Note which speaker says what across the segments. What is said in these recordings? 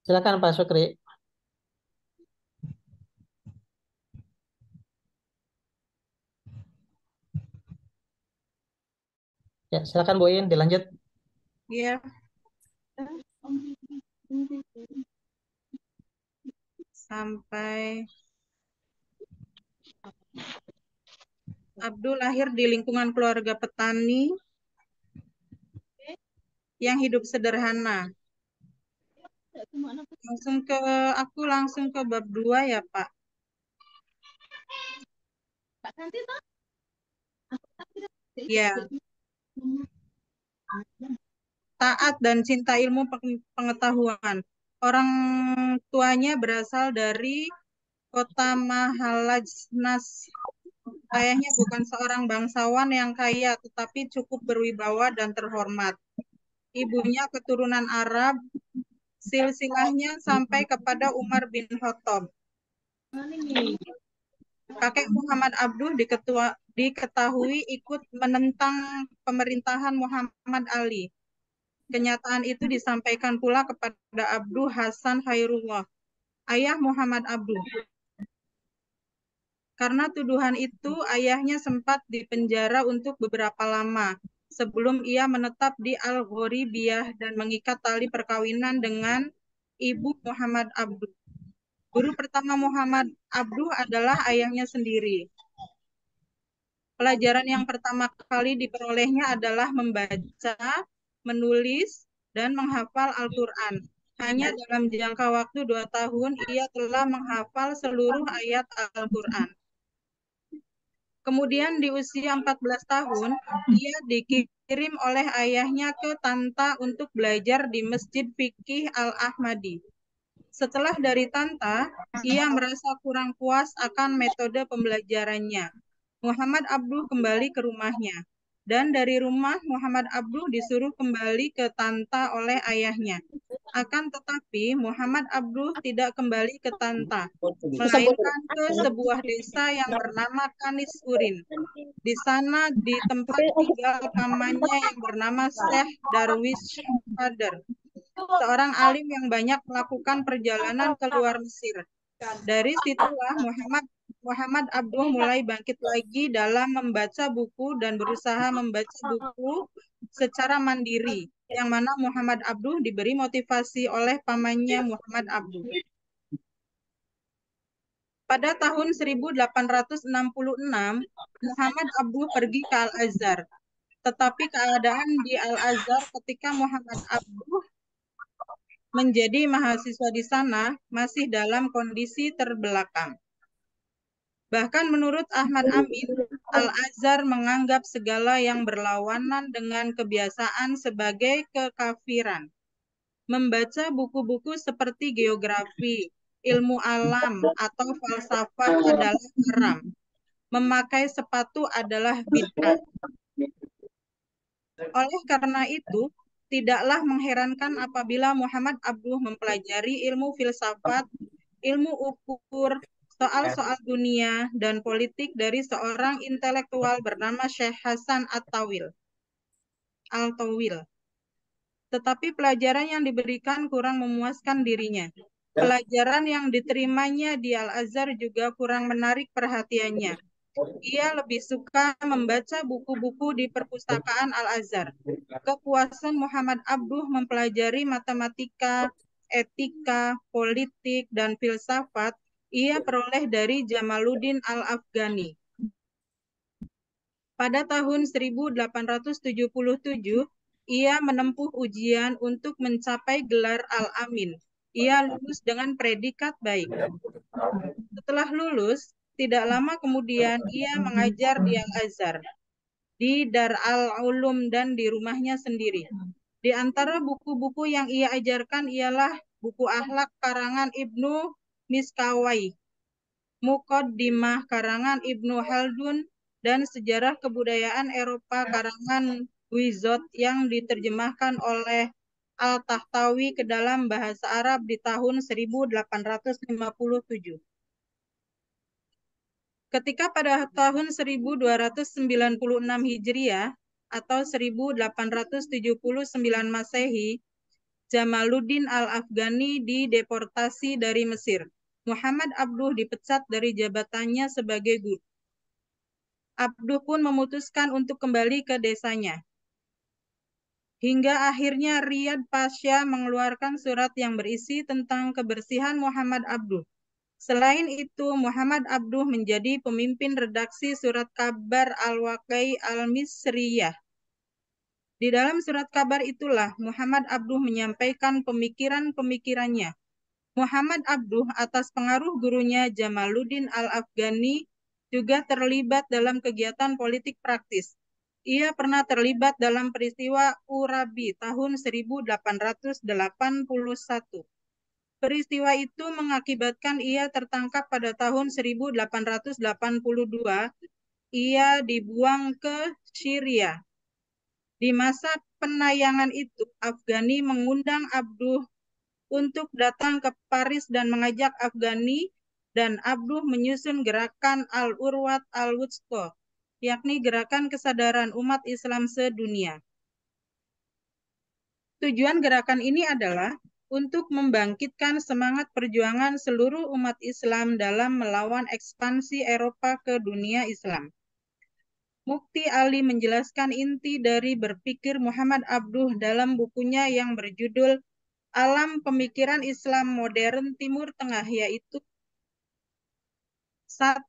Speaker 1: Silakan Pak Sukri. Ya, silakan Bu In, dilanjut.
Speaker 2: Ya, sampai Abdul lahir di lingkungan keluarga petani yang hidup sederhana. Aku langsung ke bab 2 ya, Pak. Ya, taat dan cinta ilmu pengetahuan. Orang tuanya berasal dari kota Mahalajnas. Ayahnya bukan seorang bangsawan yang kaya, tetapi cukup berwibawa dan terhormat. Ibunya keturunan Arab, silsilahnya sampai kepada Umar bin Khattab. Kakek Muhammad Abduh diketahui ikut menentang pemerintahan Muhammad Ali. Kenyataan itu disampaikan pula kepada Abduh Hasan Khairullah, ayah Muhammad Abduh. Karena tuduhan itu, ayahnya sempat dipenjara untuk beberapa lama sebelum ia menetap di Al-Ghoribiyah dan mengikat tali perkawinan dengan ibu Muhammad Abduh. Guru pertama Muhammad Abduh adalah ayahnya sendiri. Pelajaran yang pertama kali diperolehnya adalah membaca, menulis, dan menghafal Al-Quran. Hanya dalam jangka waktu 2 tahun, ia telah menghafal seluruh ayat Al-Quran. Kemudian di usia 14 tahun, ia dikirim oleh ayahnya ke Tanta untuk belajar di Masjid Fikih Al-Ahmadi. Setelah dari Tanta, ia merasa kurang puas akan metode pembelajarannya. Muhammad Abduh kembali ke rumahnya. Dan dari rumah, Muhammad Abduh disuruh kembali ke Tanta oleh ayahnya. Akan tetapi, Muhammad Abduh tidak kembali ke Tanta, melainkan ke sebuah desa yang bernama Kanis Urin. Di sana, di tempat tinggal pamannya yang bernama Syekh Darwish Qadar, seorang alim yang banyak melakukan perjalanan ke luar Mesir. Dari situlah Muhammad Abduh mulai bangkit lagi dalam membaca buku dan berusaha membaca buku secara mandiri, yang mana Muhammad Abduh diberi motivasi oleh pamannya Muhammad Abduh. Pada tahun 1866, Muhammad Abduh pergi ke Al-Azhar. Tetapi keadaan di Al-Azhar ketika Muhammad Abduh menjadi mahasiswa di sana masih dalam kondisi terbelakang. Bahkan menurut Ahmad Amin, Al-Azhar menganggap segala yang berlawanan dengan kebiasaan sebagai kekafiran. Membaca buku-buku seperti geografi, ilmu alam, atau falsafah adalah haram. Memakai sepatu adalah bid'ah. Oleh karena itu, tidaklah mengherankan apabila Muhammad Abduh mempelajari ilmu filsafat, ilmu ukur, soal-soal dunia, dan politik dari seorang intelektual bernama Syekh Hasan Al-Tawil. Tetapi pelajaran yang diberikan kurang memuaskan dirinya. Pelajaran yang diterimanya di Al-Azhar juga kurang menarik perhatiannya. Ia lebih suka membaca buku-buku di perpustakaan Al-Azhar. Kepuasan Muhammad Abduh mempelajari matematika, etika, politik, dan filsafat ia peroleh dari Jamaluddin Al-Afghani. Pada tahun 1877, ia menempuh ujian untuk mencapai gelar Al-Amin. Ia lulus dengan predikat baik. Setelah lulus, tidak lama kemudian ia mengajar di Al-Azhar, di Dar al-Ulum, dan di rumahnya sendiri. Di antara buku-buku yang ia ajarkan ialah buku akhlak karangan Ibnu Miskawai, Muqaddimah karangan Ibnu Haldun, dan sejarah kebudayaan Eropa karangan Wizot yang diterjemahkan oleh Al-Tahtawi ke dalam bahasa Arab di tahun 1857. Ketika pada tahun 1296 Hijriah atau 1879 Masehi, Jamaluddin Al-Afghani dideportasi dari Mesir. Muhammad Abduh dipecat dari jabatannya sebagai guru. Abduh pun memutuskan untuk kembali ke desanya. Hingga akhirnya Riyad Pasha mengeluarkan surat yang berisi tentang kebersihan Muhammad Abduh. Selain itu, Muhammad Abduh menjadi pemimpin redaksi surat kabar Al-Waqi Al-Misriyah. Di dalam surat kabar itulah Muhammad Abduh menyampaikan pemikiran-pemikirannya. Muhammad Abduh atas pengaruh gurunya Jamaluddin Al-Afghani juga terlibat dalam kegiatan politik praktis. Ia pernah terlibat dalam peristiwa Urabi tahun 1881. Peristiwa itu mengakibatkan ia tertangkap pada tahun 1882. Ia dibuang ke Syria. Di masa penayangan itu, Afghani mengundang Abduh untuk datang ke Paris dan mengajak Afghani dan Abduh menyusun gerakan Al-Urwat Al-Wuthqa, yakni gerakan kesadaran umat Islam sedunia. Tujuan gerakan ini adalah untuk membangkitkan semangat perjuangan seluruh umat Islam dalam melawan ekspansi Eropa ke dunia Islam. Mukti Ali menjelaskan inti dari berpikir Muhammad Abduh dalam bukunya yang berjudul Alam Pemikiran Islam Modern Timur Tengah, yaitu 1.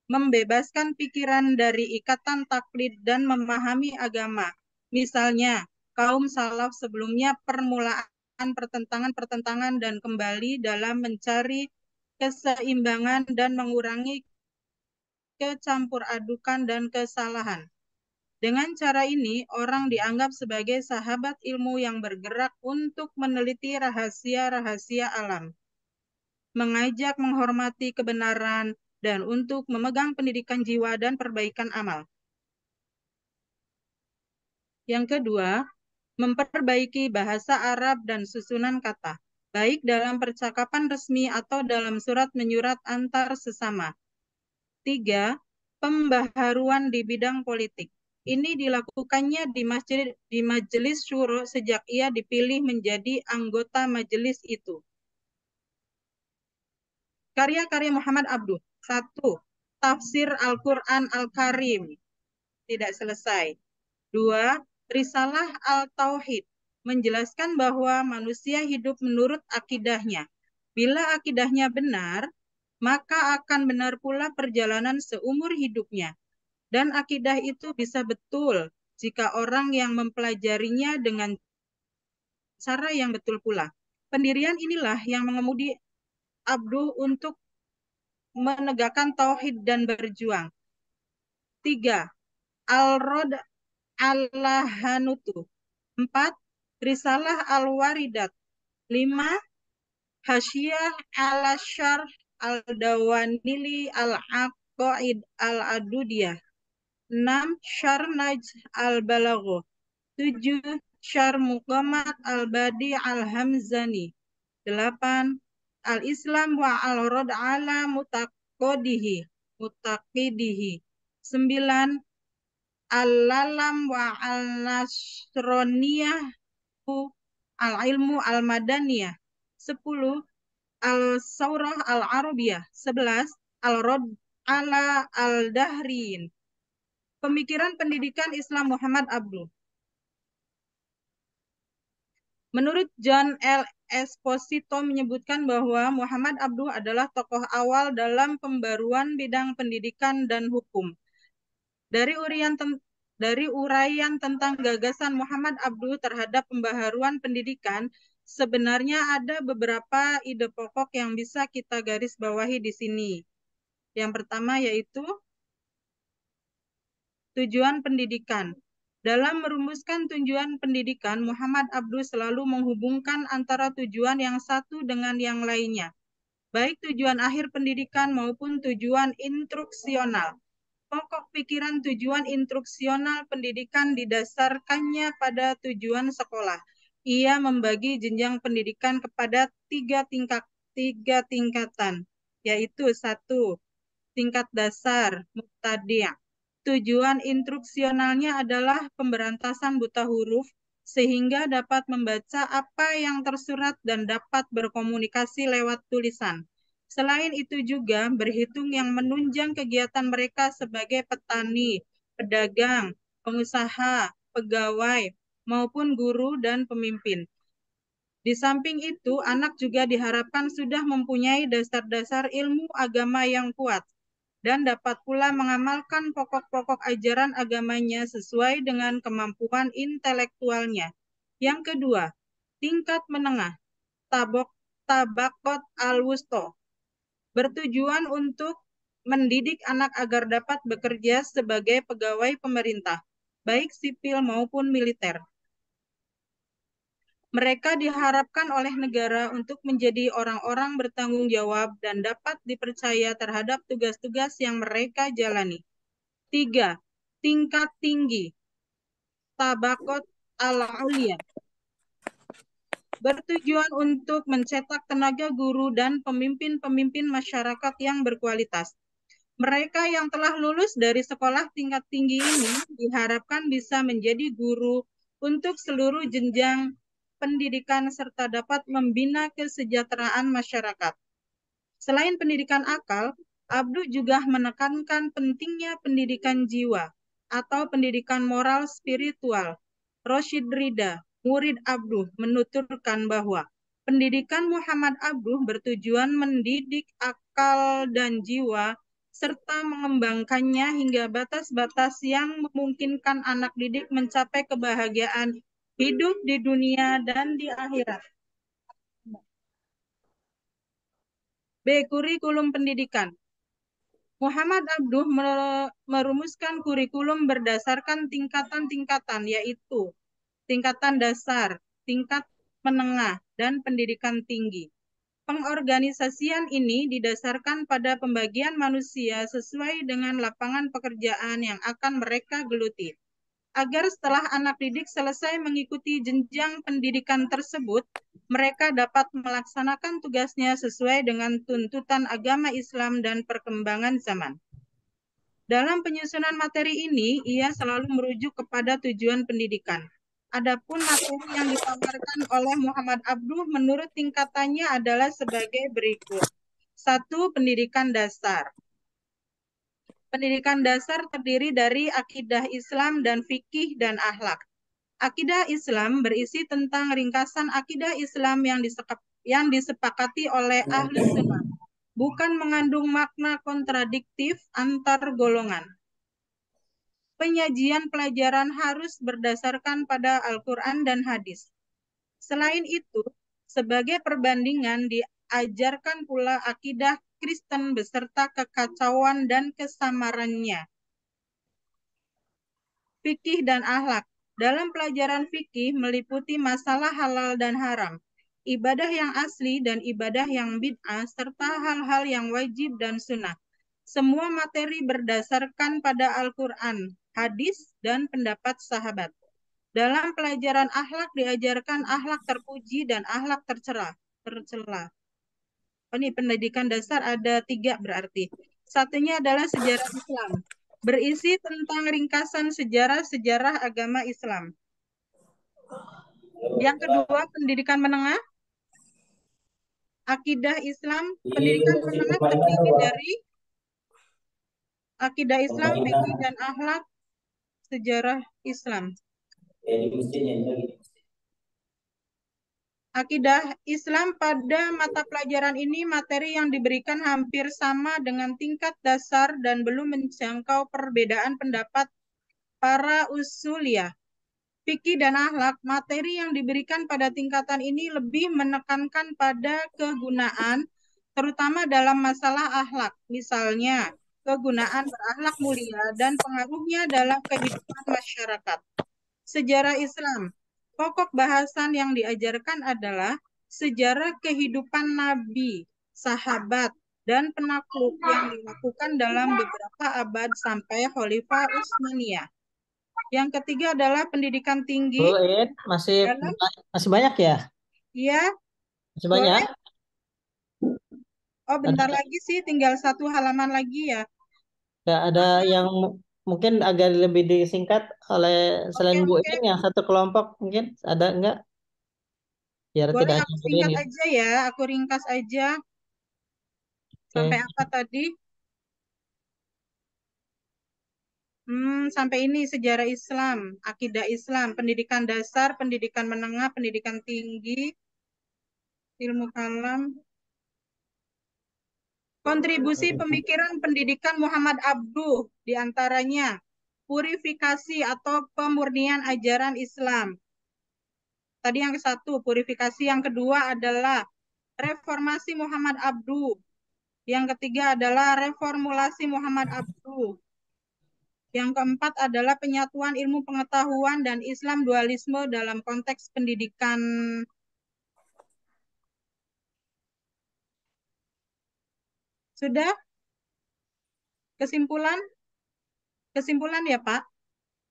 Speaker 2: Membebaskan pikiran dari ikatan taklid dan memahami agama. Misalnya, kaum salaf sebelumnya permulaan pertentangan-pertentangan dan kembali dalam mencari keseimbangan dan mengurangi kecampur adukan dan kesalahan. Dengan cara ini, orang dianggap sebagai sahabat ilmu yang bergerak untuk meneliti rahasia-rahasia alam, mengajak menghormati kebenaran, dan untuk memegang pendidikan jiwa dan perbaikan amal. Yang kedua, memperbaiki bahasa Arab dan susunan kata, baik dalam percakapan resmi atau dalam surat menyurat antar sesama. 3. Pembaharuan di bidang politik. Ini dilakukannya di majelis syuro sejak ia dipilih menjadi anggota majelis itu. Karya-karya Muhammad Abduh. 1. Tafsir Al-Quran Al-Karim. Tidak selesai. 2. Risalah Al-Tauhid. Menjelaskan bahwa manusia hidup menurut akidahnya. Bila akidahnya benar, maka akan benar pula perjalanan seumur hidupnya. Dan akidah itu bisa betul jika orang yang mempelajarinya dengan cara yang betul pula. Pendirian inilah yang mengemudi Abduh untuk menegakkan tauhid dan berjuang. 3. Al-Rod Al-Lahanutu. 4. Risalah Al-Waridat. 5. Hasyiyah Al-Syarh Al-Dawanili Al-Aqaid Al-Adudiyah. 6. Syarnaj Al-Balagho. 7. Syar Muqamat Al-Badi Al-Hamzani. 8. Al-Islam wa al-Rad ala mutaqidihi. 9. Al-Lalam wa al-Nasroniyah al-Ilmu al-Madaniyah. 10. Al-Saurah al-Arabiyah. 11. Al-Rad ala al-Dahriyin. Pemikiran pendidikan Islam Muhammad Abduh. Menurut John L. Esposito menyebutkan bahwa Muhammad Abduh adalah tokoh awal dalam pembaruan bidang pendidikan dan hukum. Dari uraian tentang gagasan Muhammad Abduh terhadap pembaharuan pendidikan, sebenarnya ada beberapa ide pokok yang bisa kita garis bawahi di sini. Yang pertama yaitu tujuan pendidikan. Dalam merumuskan tujuan pendidikan, Muhammad Abduh selalu menghubungkan antara tujuan yang satu dengan yang lainnya, baik tujuan akhir pendidikan maupun tujuan instruksional. Pokok pikiran tujuan instruksional pendidikan didasarkannya pada tujuan sekolah. Ia membagi jenjang pendidikan kepada tiga tingkatan, yaitu 1. Tingkat dasar, mubtadi'. Tujuan instruksionalnya adalah pemberantasan buta huruf sehingga dapat membaca apa yang tersurat dan dapat berkomunikasi lewat tulisan. Selain itu juga berhitung yang menunjang kegiatan mereka sebagai petani, pedagang, pengusaha, pegawai, maupun guru dan pemimpin. Di samping itu, anak juga diharapkan sudah mempunyai dasar-dasar ilmu agama yang kuat dan dapat pula mengamalkan pokok-pokok ajaran agamanya sesuai dengan kemampuan intelektualnya. Yang kedua, tingkat menengah, tabakot al-wusto, bertujuan untuk mendidik anak agar dapat bekerja sebagai pegawai pemerintah, baik sipil maupun militer. Mereka diharapkan oleh negara untuk menjadi orang-orang bertanggung jawab dan dapat dipercaya terhadap tugas-tugas yang mereka jalani. 3. Tingkat tinggi, tabakot al-ulia, bertujuan untuk mencetak tenaga guru dan pemimpin-pemimpin masyarakat yang berkualitas. Mereka yang telah lulus dari sekolah tingkat tinggi ini diharapkan bisa menjadi guru untuk seluruh jenjang pendidikan serta dapat membina kesejahteraan masyarakat. Selain pendidikan akal, Abdu juga menekankan pentingnya pendidikan jiwa atau pendidikan moral spiritual. Roshid Rida, murid Abdu, menuturkan bahwa pendidikan Muhammad Abdu bertujuan mendidik akal dan jiwa serta mengembangkannya hingga batas-batas yang memungkinkan anak didik mencapai kebahagiaan hidup di dunia dan di akhirat. B. Kurikulum pendidikan. Muhammad Abduh merumuskan kurikulum berdasarkan tingkatan-tingkatan, yaitu tingkatan dasar, tingkat menengah, dan pendidikan tinggi. Pengorganisasian ini didasarkan pada pembagian manusia sesuai dengan lapangan pekerjaan yang akan mereka geluti. Agar setelah anak didik selesai mengikuti jenjang pendidikan tersebut, mereka dapat melaksanakan tugasnya sesuai dengan tuntutan agama Islam dan perkembangan zaman. Dalam penyusunan materi ini, ia selalu merujuk kepada tujuan pendidikan. Adapun materi yang ditawarkan oleh Muhammad Abduh menurut tingkatannya adalah sebagai berikut. 1. Pendidikan dasar. Pendidikan dasar terdiri dari akidah Islam dan fikih dan akhlak. Akidah Islam berisi tentang ringkasan akidah Islam yang disepakati oleh ahli sunnah, bukan mengandung makna kontradiktif antar golongan. Penyajian pelajaran harus berdasarkan pada Al-Quran dan hadis. Selain itu, sebagai perbandingan diajarkan pula akidah Kristen beserta kekacauan dan kesamarannya. Fikih dan akhlak. Dalam pelajaran fikih meliputi masalah halal dan haram, ibadah yang asli dan ibadah yang bid'ah, serta hal-hal yang wajib dan sunnah. Semua materi berdasarkan pada Al-Quran, hadis, dan pendapat sahabat. Dalam pelajaran akhlak diajarkan akhlak terpuji dan akhlak tercela. Ini pendidikan dasar ada 3 berarti. Satunya adalah sejarah Islam. Berisi tentang ringkasan sejarah-sejarah agama Islam. Yang kedua, pendidikan menengah. Akidah Islam, pendidikan menengah terdiri dari akidah Islam, fikih dan akhlak, sejarah Islam. Akidah Islam pada mata pelajaran ini materi yang diberikan hampir sama dengan tingkat dasar dan belum menjangkau perbedaan pendapat para usuliyah. Fikih dan akhlak, materi yang diberikan pada tingkatan ini lebih menekankan pada kegunaan, terutama dalam masalah akhlak. Misalnya, kegunaan berakhlak mulia dan pengaruhnya dalam kehidupan masyarakat. Sejarah Islam, pokok bahasan yang diajarkan adalah sejarah kehidupan Nabi, sahabat, dan penakluk yang dilakukan dalam beberapa abad sampai Khalifah Utsmaniyah. Yang ketiga adalah pendidikan tinggi.
Speaker 1: Bu In, masih
Speaker 2: Dalam,
Speaker 1: masih banyak ya?
Speaker 2: ya,
Speaker 1: Masih banyak?
Speaker 2: boleh. Oh, bentar
Speaker 1: Ada
Speaker 2: lagi sih, tinggal 1 halaman lagi ya.
Speaker 1: ada yang mungkin agak lebih disingkat oleh
Speaker 2: Oke,
Speaker 1: selain Bu
Speaker 2: oke.
Speaker 1: In yang satu kelompok mungkin ada enggak? Biar
Speaker 2: Boleh
Speaker 1: tidak
Speaker 2: aku
Speaker 1: nyamperin
Speaker 2: singkat
Speaker 1: gitu.
Speaker 2: aja ya, aku ringkas aja. Sampai
Speaker 1: Oke.
Speaker 2: apa tadi? Sampai ini sejarah Islam, akidah Islam, pendidikan dasar, pendidikan menengah, pendidikan tinggi, ilmu kalam. Kontribusi pemikiran pendidikan Muhammad Abduh diantaranya purifikasi atau pemurnian ajaran Islam. Tadi yang ke satu, purifikasi. Yang kedua adalah reformasi Muhammad Abduh. Yang ketiga adalah reformulasi Muhammad Abduh. Yang keempat adalah penyatuan ilmu pengetahuan dan Islam dualisme dalam konteks pendidikan. Sudah? Kesimpulan? Kesimpulan ya, Pak.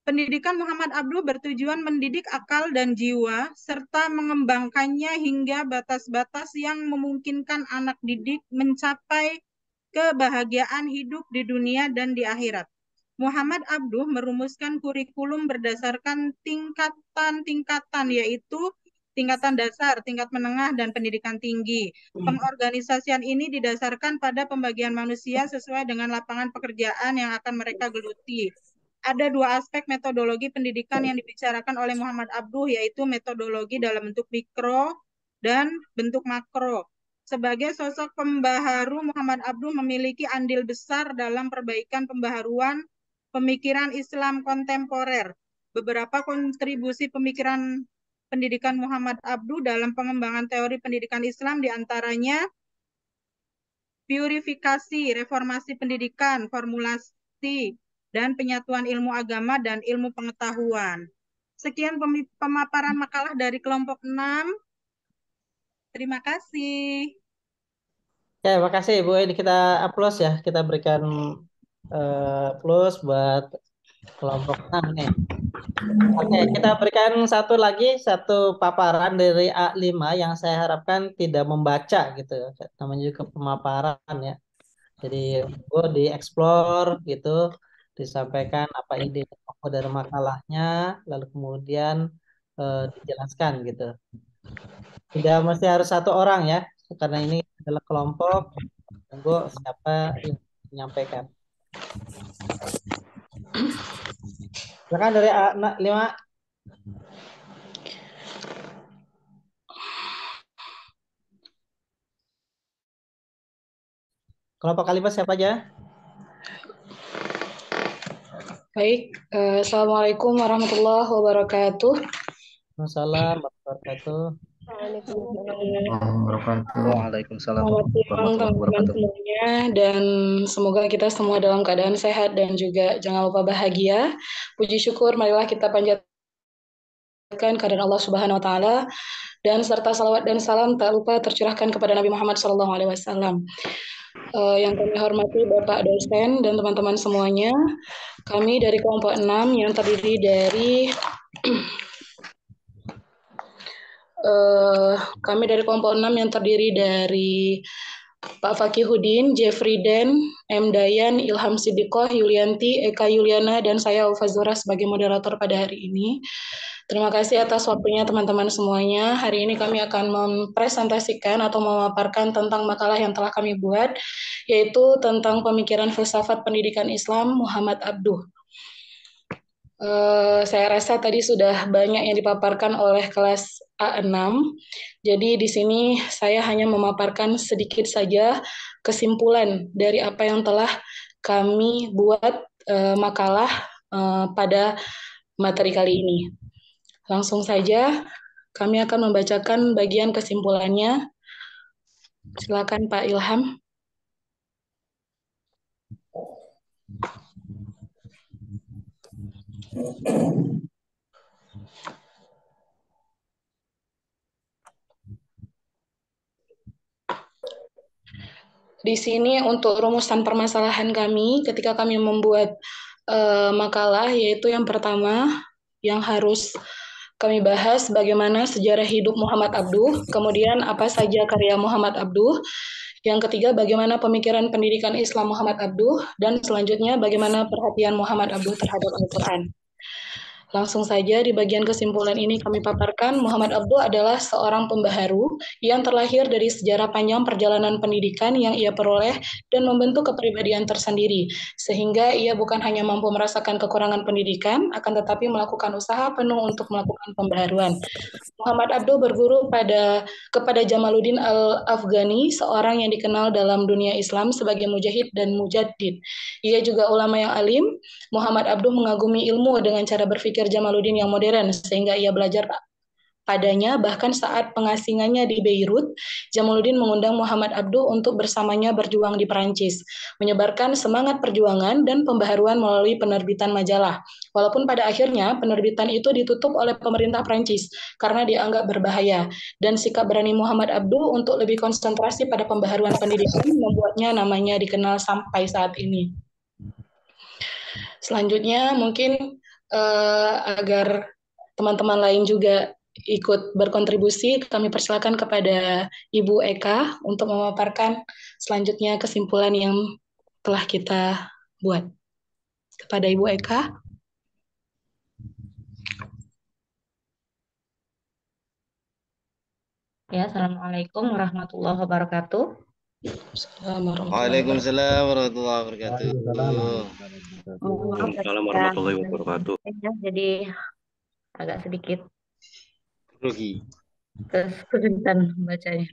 Speaker 2: Pendidikan Muhammad Abduh bertujuan mendidik akal dan jiwa, serta mengembangkannya hingga batas-batas yang memungkinkan anak didik mencapai kebahagiaan hidup di dunia dan di akhirat. Muhammad Abduh merumuskan kurikulum berdasarkan tingkatan-tingkatan, yaitu tingkatan dasar, tingkat menengah, dan pendidikan tinggi. Pengorganisasian ini didasarkan pada pembagian manusia sesuai dengan lapangan pekerjaan yang akan mereka geluti. Ada dua aspek metodologi pendidikan yang dibicarakan oleh Muhammad Abduh, yaitu metodologi dalam bentuk mikro dan bentuk makro. Sebagai sosok pembaharu, Muhammad Abduh memiliki andil besar dalam perbaikan pembaharuan pemikiran Islam kontemporer. Beberapa kontribusi pemikiran pendidikan Muhammad Abduh dalam pengembangan teori pendidikan Islam diantaranya purifikasi, reformasi pendidikan, formulasi, dan penyatuan ilmu agama dan ilmu pengetahuan. Sekian pemaparan makalah dari kelompok 6. Terima kasih.
Speaker 1: Oke, makasih Bu In. Kita applause ya. Kita berikan applause buat kelompok 6 nih. Oke, kita berikan satu lagi, satu paparan dari A5 yang saya harapkan tidak membaca gitu. Namanya juga pemaparan ya. Jadi gue dieksplor gitu, disampaikan apa ide pokok dari makalahnya, lalu kemudian dijelaskan gitu. Tidak mesti harus satu orang ya, karena ini adalah kelompok. Tunggu siapa yang menyampaikan. Silakan dari A5. Kelompok kalimat siapa aja?
Speaker 3: Baik, Assalamualaikum warahmatullahi wabarakatuh.
Speaker 1: Assalamualaikum warahmatullahi wabarakatuh.
Speaker 4: Waalaikumsalam
Speaker 3: Selamat siang
Speaker 4: warahmatullahi
Speaker 3: teman-teman
Speaker 4: wabarakatuh.
Speaker 3: semuanya, dan semoga kita semua dalam keadaan sehat dan juga jangan lupa bahagia. Puji syukur marilah kita panjatkan kehadirat Allah Subhanahu wa taala, dan serta salawat dan salam tak lupa tercurahkan kepada Nabi Muhammad SAW. Yang kami hormati Bapak dosen dan teman-teman semuanya, kami dari kelompok 6 yang terdiri dari kelompok 6 yang terdiri dari Pak Fakihudin, Jeffrey Den, M. Dayan, Ilham Sidikoh, Yulianti, Eka Yuliana, dan saya Ufazura sebagai moderator pada hari ini. Terima kasih atas waktunya teman-teman semuanya. Hari ini kami akan mempresentasikan atau memaparkan tentang makalah yang telah kami buat, yaitu tentang pemikiran filsafat pendidikan Islam Muhammad Abduh. Saya rasa tadi sudah banyak yang dipaparkan oleh kelas A6. Jadi di sini saya hanya memaparkan sedikit saja kesimpulan dari apa yang telah kami buat makalah pada materi kali ini. Langsung saja kami akan membacakan bagian kesimpulannya. Silakan Pak Ilham. Di sini untuk rumusan permasalahan kami ketika kami membuat makalah, yaitu yang pertama yang harus kami bahas bagaimana sejarah hidup Muhammad Abduh, kemudian apa saja karya Muhammad Abduh. Yang ketiga, bagaimana pemikiran pendidikan Islam Muhammad Abduh, dan selanjutnya bagaimana perhatian Muhammad Abduh terhadap Al-Quran. Langsung saja di bagian kesimpulan ini kami paparkan, Muhammad Abduh adalah seorang pembaharu yang terlahir dari sejarah panjang perjalanan pendidikan yang ia peroleh dan membentuk kepribadian tersendiri, sehingga ia bukan hanya mampu merasakan kekurangan pendidikan, akan tetapi melakukan usaha penuh untuk melakukan pembaharuan. Muhammad Abduh berguru kepada Jamaluddin Al-Afghani, seorang yang dikenal dalam dunia Islam sebagai mujahid dan mujaddid. Ia juga ulama yang alim. Muhammad Abduh mengagumi ilmu dengan cara berpikir Jamaluddin yang modern, sehingga ia belajar padanya. Bahkan saat pengasingannya di Beirut, Jamaluddin mengundang Muhammad Abduh untuk bersamanya berjuang di Perancis, menyebarkan semangat perjuangan dan pembaharuan melalui penerbitan majalah. Walaupun pada akhirnya penerbitan itu ditutup oleh pemerintah Perancis karena dianggap berbahaya, dan sikap berani Muhammad Abduh untuk lebih konsentrasi pada pembaharuan pendidikan membuatnya namanya dikenal sampai saat ini. Selanjutnya mungkin agar teman-teman lain juga ikut berkontribusi, kami persilakan kepada Ibu Eka untuk memaparkan selanjutnya kesimpulan yang telah kita buat. Kepada Ibu Eka.
Speaker 4: Ya, Assalamualaikum warahmatullahi wabarakatuh.
Speaker 5: Waalaikumsalam warahmatullahi wabarakatuh.
Speaker 4: Waalaikumsalam warahmatullahi wabarakatuh. Jadi agak sedikit
Speaker 5: Rugi.
Speaker 4: kesulitan bacanya.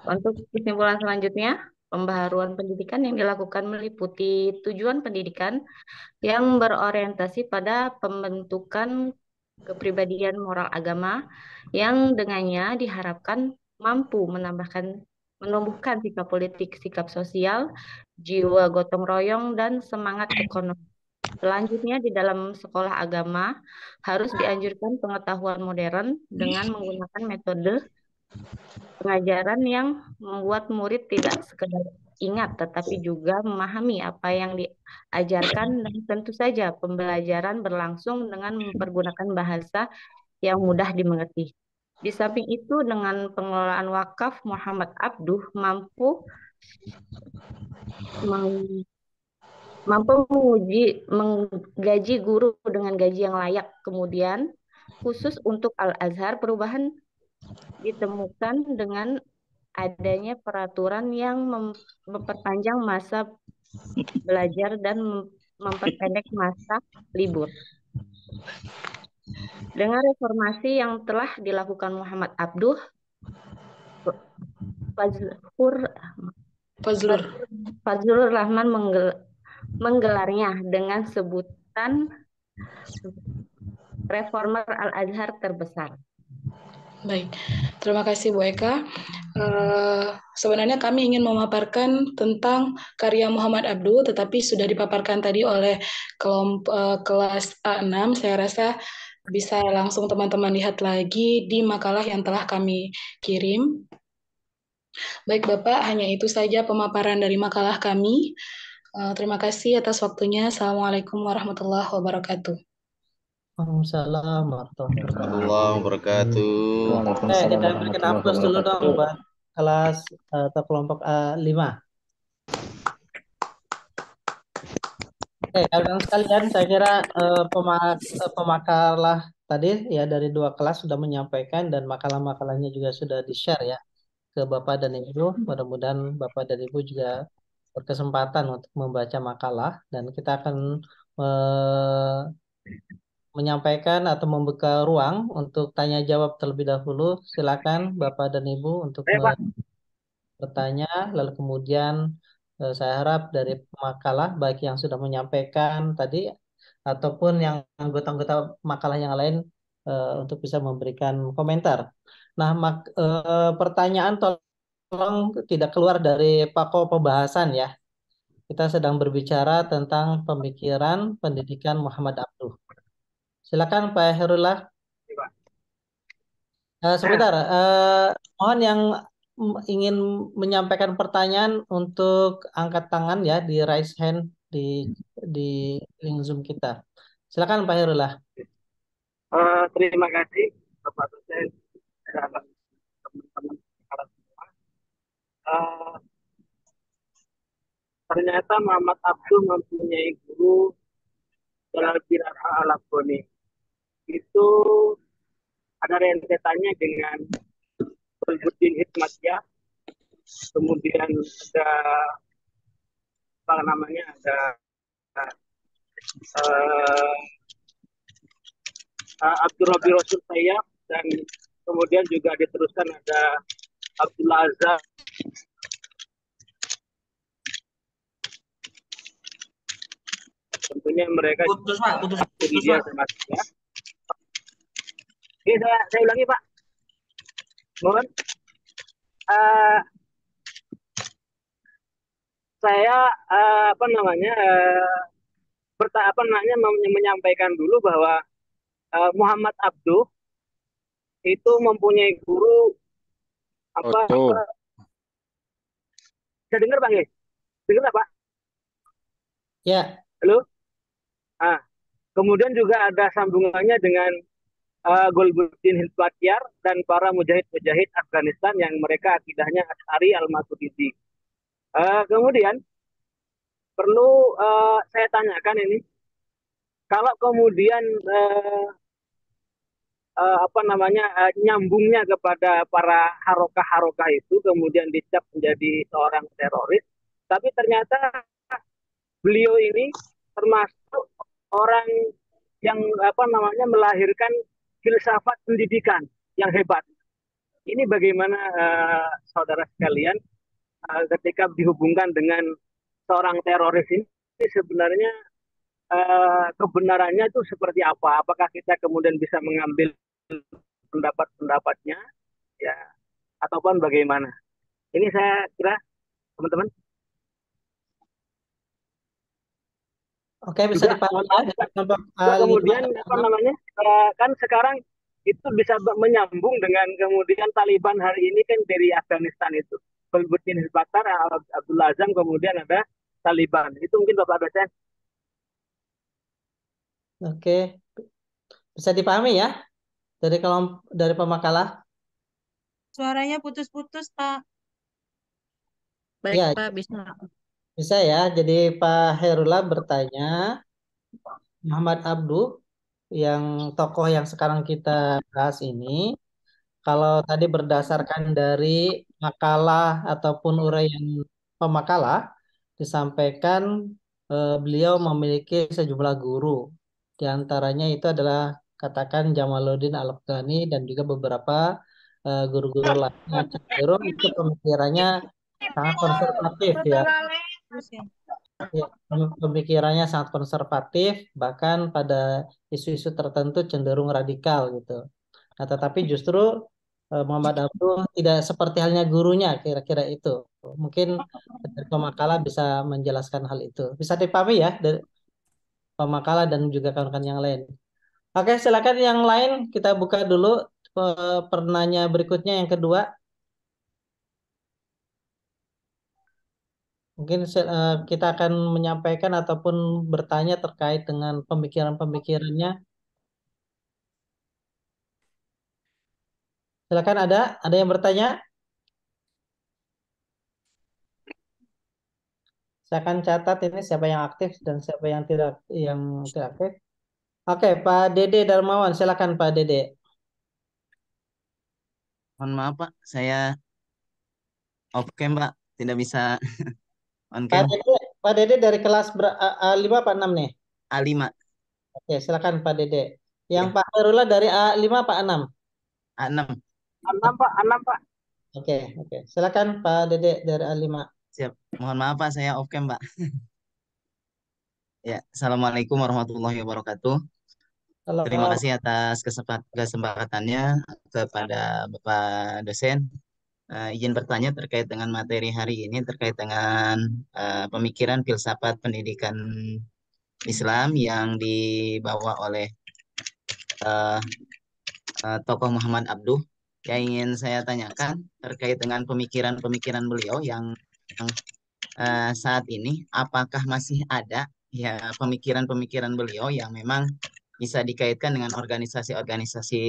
Speaker 4: Untuk kesimpulan selanjutnya, pembaharuan pendidikan yang dilakukan meliputi tujuan pendidikan yang berorientasi pada pembentukan kepribadian moral agama yang dengannya diharapkan mampu menumbuhkan sikap politik, sikap sosial, jiwa gotong royong, dan semangat ekonomi. Selanjutnya, di dalam sekolah agama harus dianjurkan pengetahuan modern dengan menggunakan metode pengajaran yang membuat murid tidak sekedar ingat, tetapi juga memahami apa yang diajarkan, dan tentu saja pembelajaran berlangsung dengan mempergunakan bahasa yang mudah dimengerti. Di samping itu, dengan pengelolaan wakaf, Muhammad Abduh mampu menggaji guru dengan gaji yang layak. Kemudian, khusus untuk Al-Azhar, perubahan ditemukan dengan adanya peraturan yang memperpanjang masa belajar dan memperpendek masa libur. Dengan reformasi yang telah dilakukan Muhammad Abduh, Fazlur Rahman menggelarnya dengan sebutan reformer Al-Azhar terbesar.
Speaker 3: Baik, terima kasih Bu Eka. Sebenarnya kami ingin memaparkan tentang karya Muhammad Abduh, tetapi sudah dipaparkan tadi oleh kelas A6. Saya rasa bisa langsung teman-teman lihat lagi di makalah yang telah kami kirim. Baik Bapak, hanya itu saja pemaparan dari makalah kami. Terima kasih atas waktunya. Assalamualaikum warahmatullahi wabarakatuh.
Speaker 1: Waalaikumsalam
Speaker 5: warahmatullahi wabarakatuh.
Speaker 1: Kita berikan aplaus dulu dong buat kelas atau kelompok A5. Kawan-kawan sekalian, saya kira pemakalah tadi ya dari dua kelas sudah menyampaikan, dan makalah-makalahnya juga sudah di-share ya ke Bapak dan Ibu. Mudah-mudahan Bapak dan Ibu juga berkesempatan untuk membaca makalah, dan kita akan menyampaikan atau membuka ruang untuk tanya jawab terlebih dahulu. Silakan Bapak dan Ibu untuk bertanya, lalu kemudian saya harap dari makalah baik yang sudah menyampaikan tadi ataupun yang anggota-anggota makalah yang lain untuk bisa memberikan komentar. Nah, pertanyaan tolong tidak keluar dari pokok pembahasan ya. Kita sedang berbicara tentang pemikiran pendidikan Muhammad Abduh. Silakan Pak Herullah. Sebentar, mohon yang ingin menyampaikan pertanyaan untuk angkat tangan ya di raise hand di link Zoom kita. Silakan Pak Herullah.
Speaker 6: Terima kasih Bapak dosen dan teman-teman semua. eh, ternyata Muhammad Abduh mempunyai guru Jalaluddin Al-Afghani. Itu ada rentetannya dengan Burhanuddin Hikmatyar, kemudian ada apa namanya, ada uh, Abdul Rabi Rasul Sayyaf, dan kemudian juga diteruskan ada Abdullah Azhar. Tentunya mereka
Speaker 7: Putus Pak, putus Pak.
Speaker 6: dia sama ya. Ini saya ulangi Pak. Mohon saya apa namanya menyampaikan dulu bahwa Muhammad Abduh itu mempunyai guru apa bisa dengar Bang ya? Dengar nggak Pak?
Speaker 1: Ya.
Speaker 6: Halo? Kemudian juga ada sambungannya dengan Golbuddin Hikmatyar dan para mujahid-mujahid Afghanistan yang mereka akidahnya Asy'ari Al-Maturidi. Kemudian perlu saya tanyakan ini, kalau kemudian nyambungnya kepada para harokah-harokah itu kemudian dicap menjadi seorang teroris, tapi ternyata beliau ini termasuk orang yang melahirkan filsafat pendidikan yang hebat. Ini bagaimana saudara sekalian ketika dihubungkan dengan seorang teroris ini sebenarnya kebenarannya itu seperti apa? Apakah kita kemudian bisa mengambil pendapat-pendapatnya ya ataupun bagaimana? Ini saya kira teman-teman.
Speaker 1: Oke, bisa dipahami ya.
Speaker 6: Kemudian kan sekarang itu bisa menyambung dengan kemudian Taliban hari ini kan dari Afghanistan itu. Golbuddin Hikmatyar, Abdullah Azam, kemudian ada Taliban. Itu mungkin Bapak dosen.
Speaker 1: Oke, bisa dipahami ya dari pemakalah.
Speaker 2: Suaranya putus-putus, Pak.
Speaker 4: Baik,
Speaker 1: Ya,
Speaker 4: Pak, bisa.
Speaker 1: bisa ya. Jadi Pak Herula bertanya, Muhammad Abduh yang tokoh yang sekarang kita bahas ini, kalau tadi berdasarkan dari makalah ataupun uraian pemakalah, disampaikan beliau memiliki sejumlah guru. Di antaranya itu adalah katakan Jamaluddin Al-Afghani dan juga beberapa guru-guru lainnya. Cenderung itu pemikirannya sangat konservatif ya. Ya, pemikirannya sangat konservatif, bahkan pada isu-isu tertentu cenderung radikal gitu. Nah, tetapi justru Muhammad Abduh tidak seperti halnya gurunya, kira-kira itu. Mungkin dari pemakalah bisa menjelaskan hal itu. Bisa dipahami ya dari pemakalah dan juga kawan-kawan yang lain. Oke, silakan yang lain kita buka dulu penanya berikutnya yang kedua. Mungkin kita akan menyampaikan ataupun bertanya terkait dengan pemikiran-pemikirannya. Silakan ada yang bertanya? Saya akan catat ini siapa yang aktif dan siapa yang tidak aktif. Oke, Pak Dede Darmawan, silakan Pak Dede.
Speaker 7: Mohon maaf Pak, saya off cam Pak, tidak bisa on cam.
Speaker 1: Pak Dede dari kelas A5 apa 6 nih?
Speaker 7: A5.
Speaker 1: Oke, silakan Pak Dede. Yang
Speaker 7: Ya.
Speaker 1: Pak Herula dari A5 apa A6?
Speaker 7: A6.
Speaker 6: A6 Pak.
Speaker 1: Oke. Silakan Pak Dede dari A5.
Speaker 7: Siap. Mohon maaf Pak, saya off cam Pak. Ya, Assalamualaikum warahmatullahi wabarakatuh. Terima kasih atas kesempatannya kepada Bapak dosen. Izin bertanya terkait dengan materi hari ini terkait dengan pemikiran filsafat pendidikan Islam yang dibawa oleh tokoh Muhammad Abduh. Yang ingin saya tanyakan terkait dengan pemikiran-pemikiran beliau yang saat ini, apakah masih ada ya pemikiran-pemikiran beliau yang memang bisa dikaitkan dengan organisasi-organisasi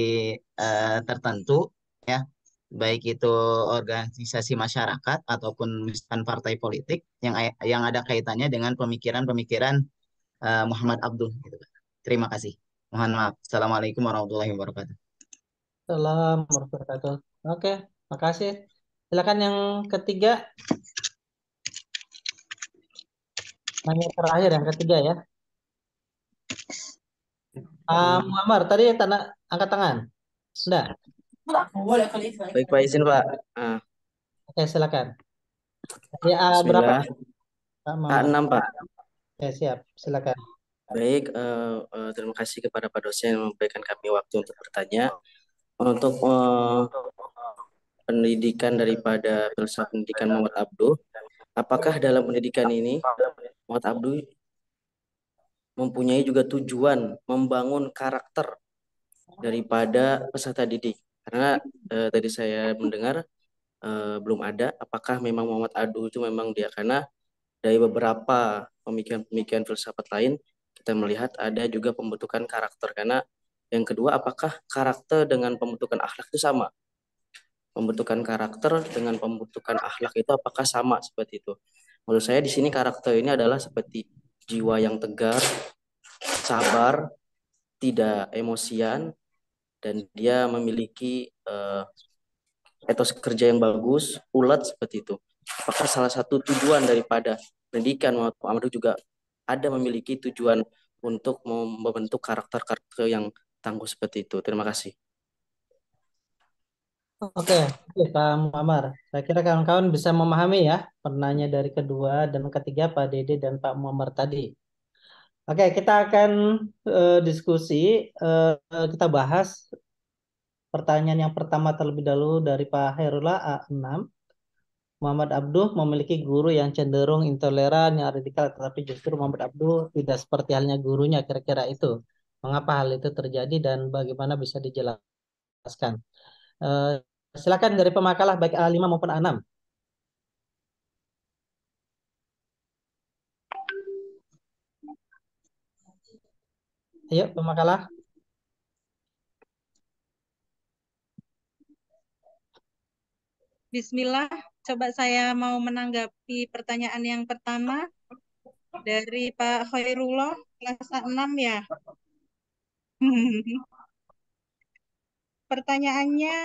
Speaker 7: tertentu ya, baik itu organisasi masyarakat ataupun misalkan partai politik yang ada kaitannya dengan pemikiran-pemikiran Muhammad Abduh gitu, Pak. Terima kasih. Mohon maaf. Assalamualaikum warahmatullahi wabarakatuh.
Speaker 1: Salam warahmatullahi wabarakatuh. Oke, makasih. Silakan yang ketiga, nanya terakhir yang ketiga ya. Muammar, tadi angkat tangan. Enggak?
Speaker 8: Baik Pak, izin Pak.
Speaker 1: Oke, silakan. Ya, berapa?
Speaker 8: Bismillah.
Speaker 1: Pak Muammar.
Speaker 8: A6 Pak.
Speaker 1: Oke, siap. Silakan.
Speaker 8: Baik, terima kasih kepada Pak dosen yang memberikan kami waktu untuk bertanya. Untuk pendidikan daripada filsafat pendidikan Muhammad Abduh, apakah dalam pendidikan ini Muhammad Abduh mempunyai juga tujuan membangun karakter daripada peserta didik? Karena tadi saya mendengar belum ada. Apakah memang Muhammad Abduh itu memang dia? Karena dari beberapa pemikiran-pemikiran filsafat lain kita melihat ada juga pembentukan karakter. Karena yang kedua, apakah karakter dengan pembentukan akhlak itu sama? Pembentukan karakter dengan pembentukan akhlak itu apakah sama seperti itu? Menurut saya di sini karakter ini adalah seperti jiwa yang tegar, sabar, tidak emosian, dan dia memiliki etos kerja yang bagus, ulet seperti itu. Apakah salah satu tujuan daripada pendidikan Muhammad juga ada memiliki tujuan untuk membentuk karakter-karakter yang tangguh seperti itu? Terima kasih.
Speaker 1: Oke, Pak Muammar. Saya kira kawan-kawan bisa memahami ya penanya dari kedua dan ketiga Pak Dede dan Pak Muammar tadi. Oke, kita akan diskusi. Kita bahas pertanyaan yang pertama terlebih dahulu dari Pak Hairullah A6. Muhammad Abduh memiliki guru yang cenderung intoleran, yang radikal, tetapi justru Muhammad Abduh tidak seperti halnya gurunya. Kira-kira itu. Mengapa hal itu terjadi dan bagaimana bisa dijelaskan? Eh, Silakan dari pemakalah baik A5 maupun A6. Ayo, pemakalah.
Speaker 2: Bismillah, coba saya mau menanggapi pertanyaan yang pertama dari Pak Khairullah, kelas 6 ya. Pertanyaannya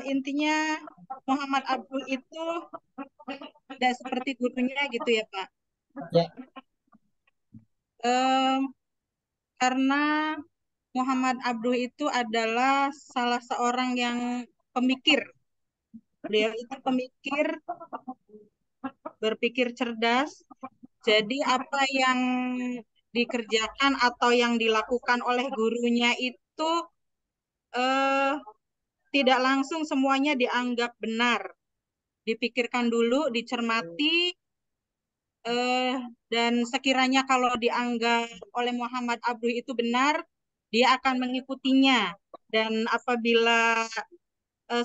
Speaker 2: intinya Muhammad Abdul itu tidak seperti gurunya gitu ya Pak.
Speaker 1: Ya.
Speaker 2: Karena Muhammad Abduh itu adalah salah seorang yang pemikir. Beliau itu pemikir, berpikir cerdas. Jadi apa yang dikerjakan atau yang dilakukan oleh gurunya itu tidak langsung semuanya dianggap benar. Dipikirkan dulu, dicermati, dan sekiranya kalau dianggap oleh Muhammad Abduh itu benar, dia akan mengikutinya. Dan apabila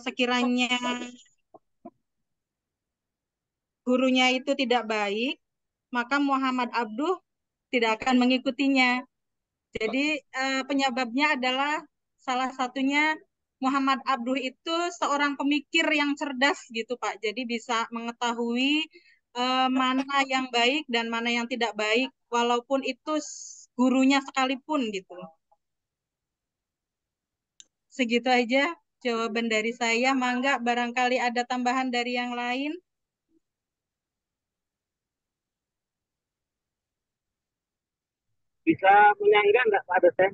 Speaker 2: sekiranya gurunya itu tidak baik, maka Muhammad Abduh tidak akan mengikutinya. Jadi penyebabnya adalah salah satunya Muhammad Abduh itu seorang pemikir yang cerdas gitu Pak. Jadi bisa mengetahui mana yang baik dan mana yang tidak baik, walaupun itu gurunya sekalipun gitu. Segitu aja jawaban dari saya. Mangga barangkali ada tambahan dari yang lain.
Speaker 6: Bisa menyanggah nggak Pak dosen?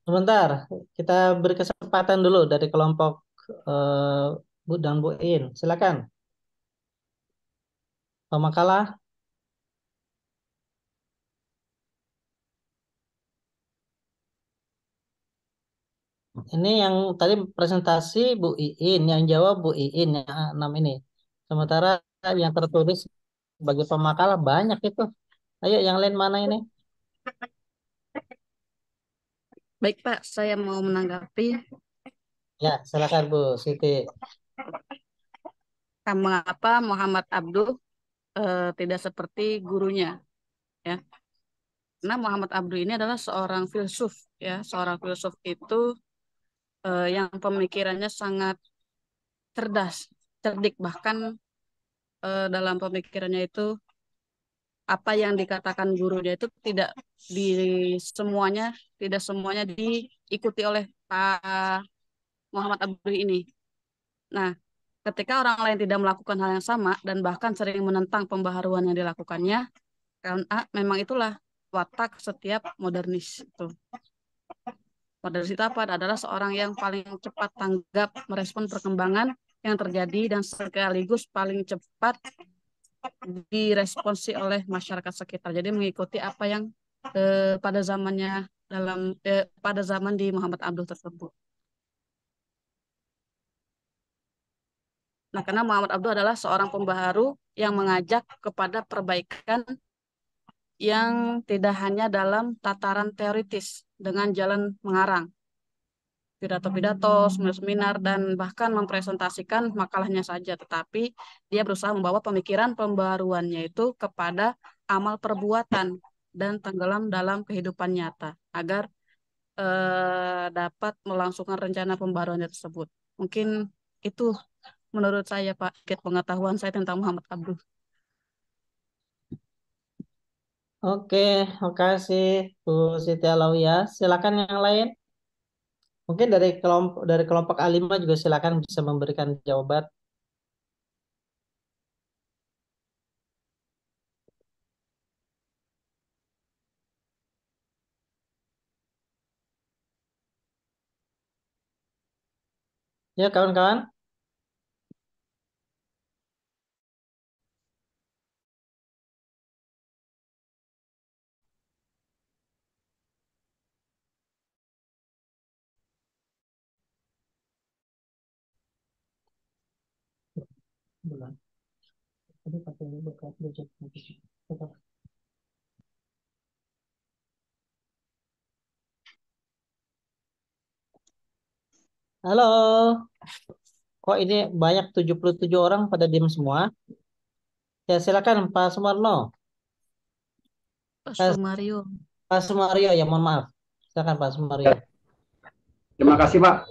Speaker 1: Sebentar, kita beri kesempatan dulu dari kelompok Bu dan Bu In. Silakan. Pemakalah. Ini yang tadi presentasi Bu Iin, yang jawab Bu Iin yang A6 ini. Sementara yang tertulis sebagai pemakalah banyak itu. Ayo yang lain mana ini?
Speaker 9: Baik Pak, saya mau menanggapi.
Speaker 1: Ya, silakan Bu Siti.
Speaker 9: Mengapa Muhammad Abduh tidak seperti gurunya, ya? Karena Muhammad Abduh ini adalah seorang filsuf, ya. Seorang filsuf itu yang pemikirannya sangat cerdas, cerdik, bahkan dalam pemikirannya itu apa yang dikatakan gurunya itu di semuanya tidak semuanya diikuti oleh Pak Muhammad Abdul ini. Nah, ketika orang lain tidak melakukan hal yang sama dan bahkan sering menentang pembaharuan yang dilakukannya, karena memang itulah watak setiap modernis itu. Modernis itu apa? Adalah seorang yang paling cepat tanggap merespon perkembangan yang terjadi dan sekaligus paling cepat diresponsi oleh masyarakat sekitar. Jadi mengikuti apa yang pada zamannya pada zaman di Muhammad Abduh tersebut. Nah, karena Muhammad Abduh adalah seorang pembaharu yang mengajak kepada perbaikan yang tidak hanya dalam tataran teoritis dengan jalan mengarang, pidato-pidato, seminar-seminar, dan bahkan mempresentasikan makalahnya saja, tetapi dia berusaha membawa pemikiran pembaruannya itu kepada amal perbuatan dan tenggelam dalam kehidupan nyata agar dapat melangsungkan rencana pembaruannya tersebut. Mungkin itu menurut saya Pak, pengetahuan saya tentang Muhammad Abduh.
Speaker 1: Oke, makasih Bu Siti Alawiyah. Silakan yang lain. Mungkin dari kelompok A5 juga silakan bisa memberikan jawaban. Ya, kawan-kawan. Halo. Kok ini banyak 77 orang pada diam semua? Ya, silakan Pak Sumarno.
Speaker 9: Pak
Speaker 1: Eh,
Speaker 9: Sumario.
Speaker 1: Pak Sumario, ya mohon maaf. Silakan Pak Sumario.
Speaker 10: Terima kasih Pak.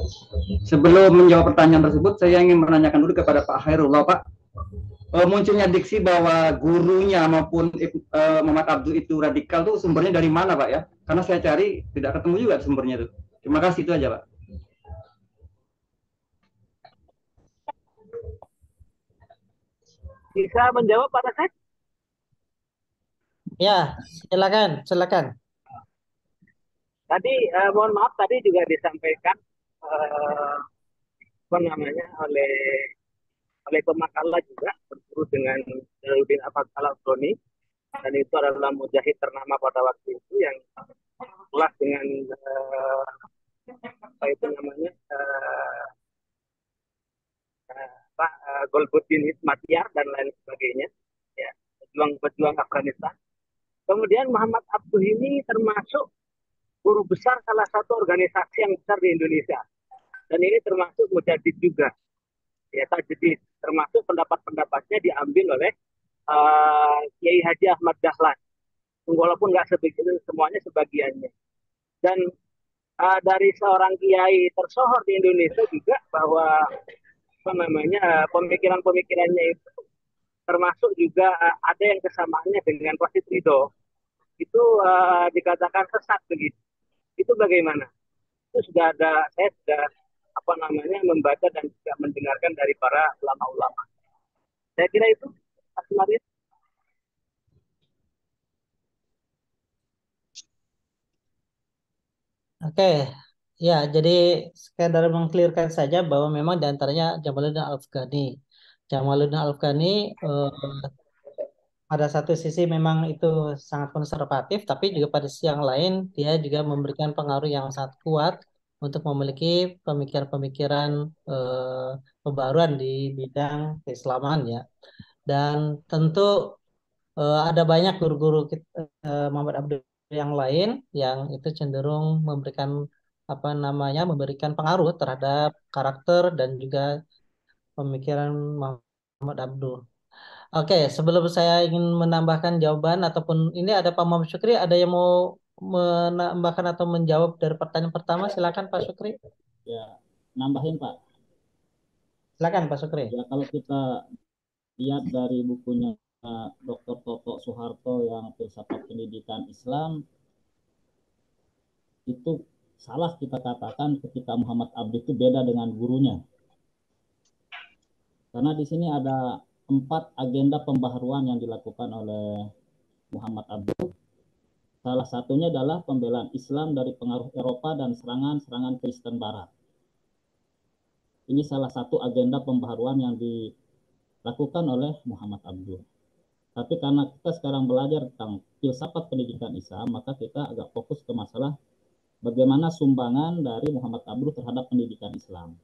Speaker 10: Sebelum menjawab pertanyaan tersebut, saya ingin menanyakan dulu kepada Pak Hairullah Pak. Munculnya diksi bahwa gurunya maupun Muhammad Abdul itu radikal tuh sumbernya dari mana Pak ya? Karena saya cari tidak ketemu juga sumbernya tuh. Terima kasih, itu aja Pak.
Speaker 6: Bisa menjawab Pak Rasek?
Speaker 1: Ya, silakan.
Speaker 6: Tadi mohon maaf tadi juga disampaikan apa namanya oleh pemakalah juga berguru dengan Jalaluddin Al-Afghani, dan itu adalah mujahid ternama pada waktu itu yang kelas dengan apa itu namanya Golbuddin Hikmatyar dan lain sebagainya, ya, pejuang Afghanistan. Kemudian Muhammad Abduh ini termasuk guru besar salah satu organisasi yang besar di Indonesia, dan ini termasuk mujahid juga, ya, tajdid, termasuk pendapat-pendapatnya diambil oleh Kiai Haji Ahmad Dahlan, walaupun nggak semuanya, sebagiannya. Dan dari seorang kiai tersohor di Indonesia juga bahwa apa namanya pemikiran-pemikirannya itu termasuk juga ada yang kesamaannya dengan Rasid Ridho, itu dikatakan sesat begitu. Itu bagaimana? Itu saya sudah apa namanya membaca dan juga mendengarkan dari para ulama-ulama. Saya kira itu, Pak Sumaria.
Speaker 1: Oke, ya, jadi sekedar mengklirkan saja bahwa memang diantaranya Jamaluddin Al-Afghani. Jamaluddin Al-Afghani pada satu sisi memang itu sangat konservatif, tapi juga pada sisi yang lain dia juga memberikan pengaruh yang sangat kuat untuk memiliki pemikiran-pemikiran pembaruan di bidang keislaman, ya. Dan tentu ada banyak guru-guru Muhammad Abdul yang lain yang itu cenderung memberikan pengaruh terhadap karakter dan juga pemikiran Muhammad Abdul. Oke, sebelum saya ingin menambahkan jawaban ataupun ini ada Pak Muhammad Syukri, ada yang mau menambahkan atau menjawab dari pertanyaan pertama, silakan Pak Syukri.
Speaker 11: Ya, nambahin Pak.
Speaker 1: Silakan Pak Sukri.
Speaker 11: Ya kalau kita lihat dari bukunya Dr. Toto Soeharto yang Filsafat Pendidikan Islam, itu salah kita katakan ketika Muhammad Abduh itu beda dengan gurunya. Karena di sini ada 4 agenda pembaharuan yang dilakukan oleh Muhammad Abduh. Salah satunya adalah pembelaan Islam dari pengaruh Eropa dan serangan-serangan Kristen Barat. Ini salah satu agenda pembaharuan yang dilakukan oleh Muhammad Abduh. Tapi karena kita sekarang belajar tentang filsafat pendidikan Islam, maka kita agak fokus ke masalah bagaimana sumbangan dari Muhammad Abduh terhadap pendidikan Islam.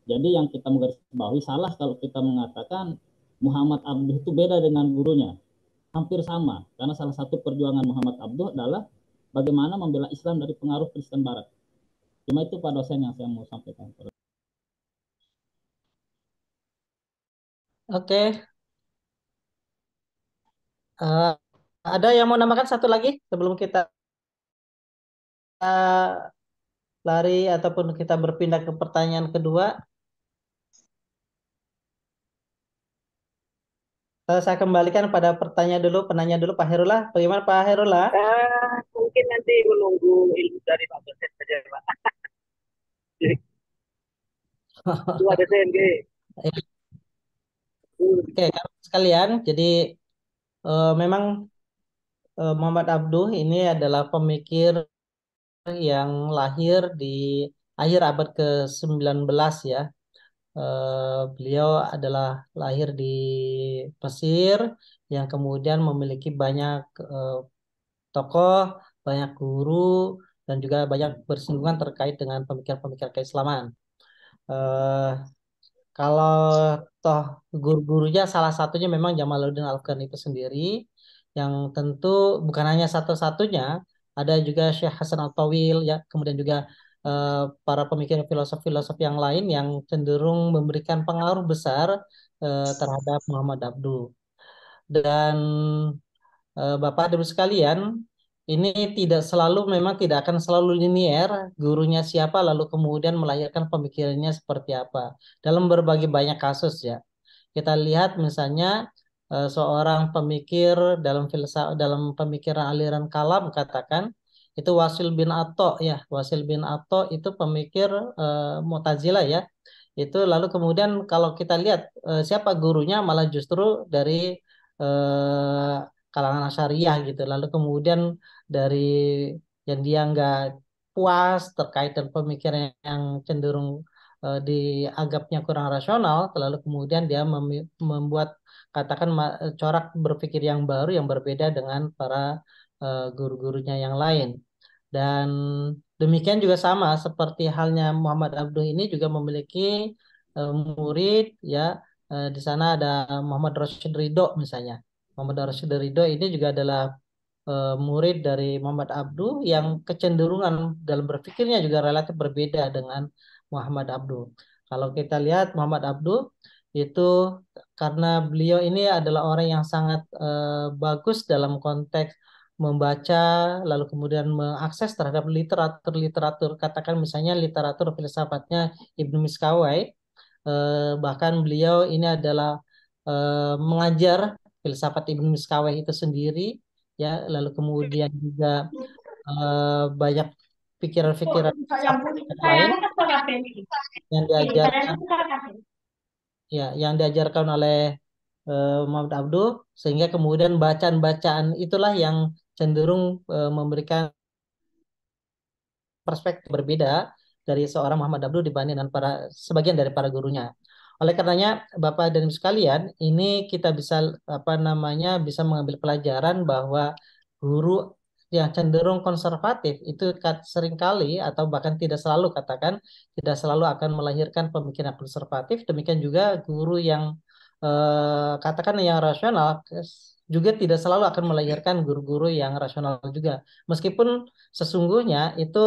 Speaker 11: Jadi yang kita menggarisbawahi salah kalau kita mengatakan Muhammad Abduh itu beda dengan gurunya. Hampir sama, karena salah satu perjuangan Muhammad Abduh adalah bagaimana membela Islam dari pengaruh Kristen Barat. Cuma itu Pak dosen yang saya mau sampaikan.
Speaker 1: Oke. Ada yang mau nambahkan satu lagi sebelum kita lari ataupun kita berpindah ke pertanyaan kedua? Saya kembalikan pada penanya dulu Pak Herula. Bagaimana Pak Herula?
Speaker 6: Mungkin nanti menunggu ilmu dari Pak dosen saja Pak. Dua dosen,
Speaker 1: Oke, sekalian. Jadi memang Muhammad Abduh ini adalah pemikir yang lahir di akhir abad ke-19 ya. Beliau adalah lahir di Mesir yang kemudian memiliki banyak tokoh, banyak guru, dan juga banyak bersinggungan terkait dengan pemikiran-pemikiran keislaman. Kalau toh guru-gurunya salah satunya memang Jamaluddin Al-Afghani itu sendiri, yang tentu bukan hanya satu-satunya, ada juga Syekh Hasan Al-Tawil ya, kemudian juga para pemikir filosof-filosof yang lain yang cenderung memberikan pengaruh besar terhadap Muhammad Abduh. Dan Bapak Ibu sekalian, ini memang tidak akan selalu linier, gurunya siapa lalu kemudian melahirkan pemikirannya seperti apa. Dalam berbagai banyak kasus ya. Kita lihat misalnya seorang pemikir dalam pemikiran aliran kalam katakan itu Wasil bin Atha ya. Wasil bin Atha itu pemikir Mu'tazilah ya. Itu lalu kemudian kalau kita lihat siapa gurunya malah justru dari eh, kalangan Asy'ariyah gitu. Lalu kemudian dari yang dia nggak puas terkait dengan pemikiran yang cenderung dianggapnya kurang rasional, lalu kemudian dia membuat katakan corak berpikir yang baru yang berbeda dengan para guru-gurunya yang lain. Dan demikian juga sama seperti halnya Muhammad Abduh ini juga memiliki murid ya. Di sana ada Muhammad Rashid Ridho misalnya. Muhammad Rashid Ridho ini juga adalah murid dari Muhammad Abduh yang kecenderungan dalam berpikirnya juga relatif berbeda dengan Muhammad Abduh. Kalau kita lihat Muhammad Abduh itu karena beliau ini adalah orang yang sangat bagus dalam konteks membaca lalu kemudian mengakses terhadap literatur-literatur, katakan misalnya literatur filsafatnya Ibnu Miskawai. Bahkan beliau ini adalah mengajar filsafat Ibnu Miskawai itu sendiri ya, lalu kemudian juga banyak pikiran-pikiran lain yang diajarkan yang diajarkan oleh Muhammad Abduh, sehingga kemudian bacaan-bacaan itulah yang cenderung memberikan perspektif berbeda dari seorang Muhammad Abduh dibanding dengan sebagian dari para gurunya. Oleh karenanya, Bapak dan Ibu sekalian, ini kita bisa bisa mengambil pelajaran bahwa guru yang cenderung konservatif itu seringkali atau bahkan tidak selalu tidak selalu akan melahirkan pemikiran konservatif. Demikian juga guru yang katakan yang rasional juga tidak selalu akan melahirkan guru-guru yang rasional juga. Meskipun sesungguhnya itu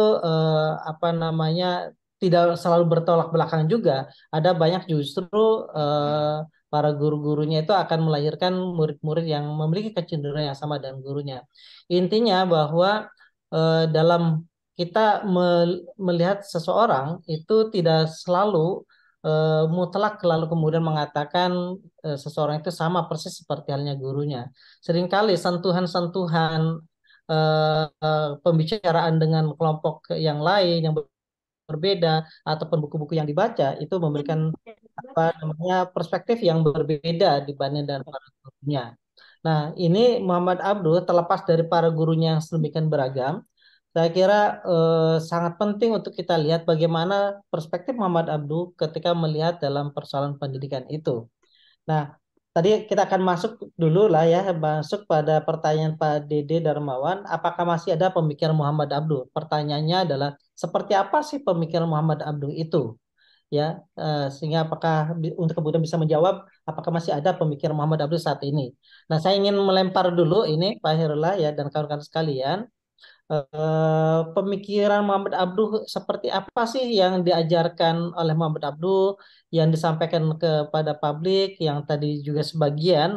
Speaker 1: tidak selalu bertolak belakang juga. Ada banyak justru para guru-gurunya itu akan melahirkan murid-murid yang memiliki kecenderungan yang sama dengan gurunya. Intinya bahwa dalam kita melihat seseorang itu tidak selalu mutlak lalu kemudian mengatakan seseorang itu sama persis seperti halnya gurunya. Seringkali sentuhan-sentuhan pembicaraan dengan kelompok yang lain yang berbeda ataupun buku-buku yang dibaca itu memberikan apa namanya perspektif yang berbeda dibanding dengan para gurunya. Nah, ini Muhammad Abduh terlepas dari para gurunya yang sedemikian beragam, saya kira sangat penting untuk kita lihat bagaimana perspektif Muhammad Abduh ketika melihat dalam persoalan pendidikan itu. Nah, tadi kita akan masuk dulu lah ya, masuk pada pertanyaan Pak Dede Darmawan, apakah masih ada pemikiran Muhammad Abduh? Pertanyaannya adalah, seperti apa sih pemikiran Muhammad Abduh itu? Ya, sehingga apakah untuk kemudian bisa menjawab apakah masih ada pemikiran Muhammad Abduh saat ini. Nah, saya ingin melempar dulu ini Pak Herula ya dan kawan-kawan sekalian, pemikiran Muhammad Abduh seperti apa sih yang diajarkan oleh Muhammad Abduh yang disampaikan kepada publik yang tadi juga sebagian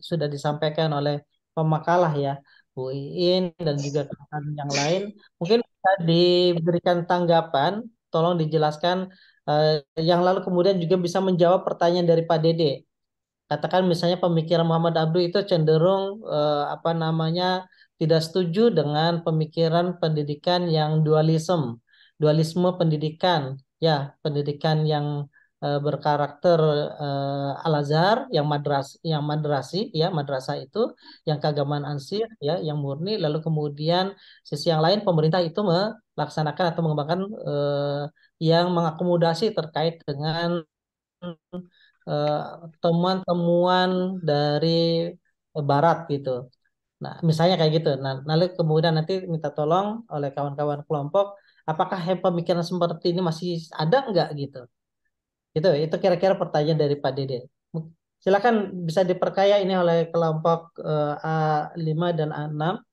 Speaker 1: sudah disampaikan oleh pemakalah ya Bu Iin dan juga kawan yang lain. Mungkin bisa diberikan tanggapan, tolong dijelaskan yang lalu kemudian juga bisa menjawab pertanyaan dari Pak Dede. Katakan misalnya pemikiran Muhammad Abduh itu cenderung apa namanya tidak setuju dengan pemikiran pendidikan yang dualisme pendidikan, ya pendidikan yang berkarakter Al-Azhar, yang madrasi, ya madrasah itu, yang keagamaan ansih, ya yang murni, lalu kemudian sisi yang lain pemerintah itu melaksanakan atau mengembangkan yang mengakomodasi terkait dengan eh, temuan-temuan dari Barat gitu. Nah, misalnya kayak gitu. Nah, lalu kemudian nanti minta tolong oleh kawan-kawan kelompok, apakah pemikiran seperti ini masih ada nggak gitu? Itu kira-kira pertanyaan dari Pak Dede. Silakan bisa diperkaya ini oleh kelompok A5 dan A6.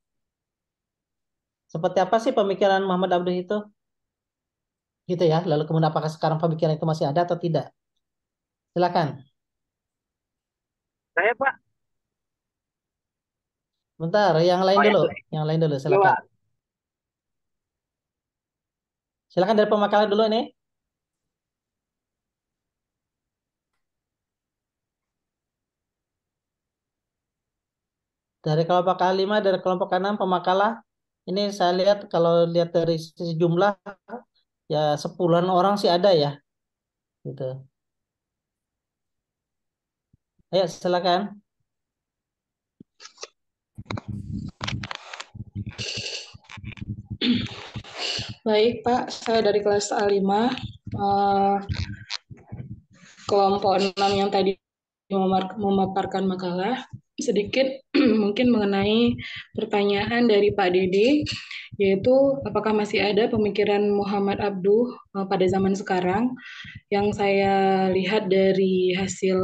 Speaker 1: Seperti apa sih pemikiran Muhammad Abduh itu? Gitu ya. Lalu kemudian apakah sekarang pemikiran itu masih ada atau tidak? Silakan.
Speaker 6: Saya Pak,
Speaker 1: Bentar, yang lain
Speaker 6: oh ya
Speaker 1: dulu. Yang lain dulu, silakan.
Speaker 6: keluar.
Speaker 1: Silakan dari pemakalan dulu nih. Dari kelompok A5, dari kelompok A6 pemakalah. Ini saya lihat kalau lihat dari sisi jumlah ya 10-an orang sih ada ya. Gitu. Ayo silakan.
Speaker 3: Baik, Pak. Saya dari kelas A5. Kelompok 6 yang tadi memaparkan makalah. Sedikit mungkin mengenai pertanyaan dari Pak Dede, yaitu apakah masih ada pemikiran Muhammad Abduh pada zaman sekarang. Yang saya lihat dari hasil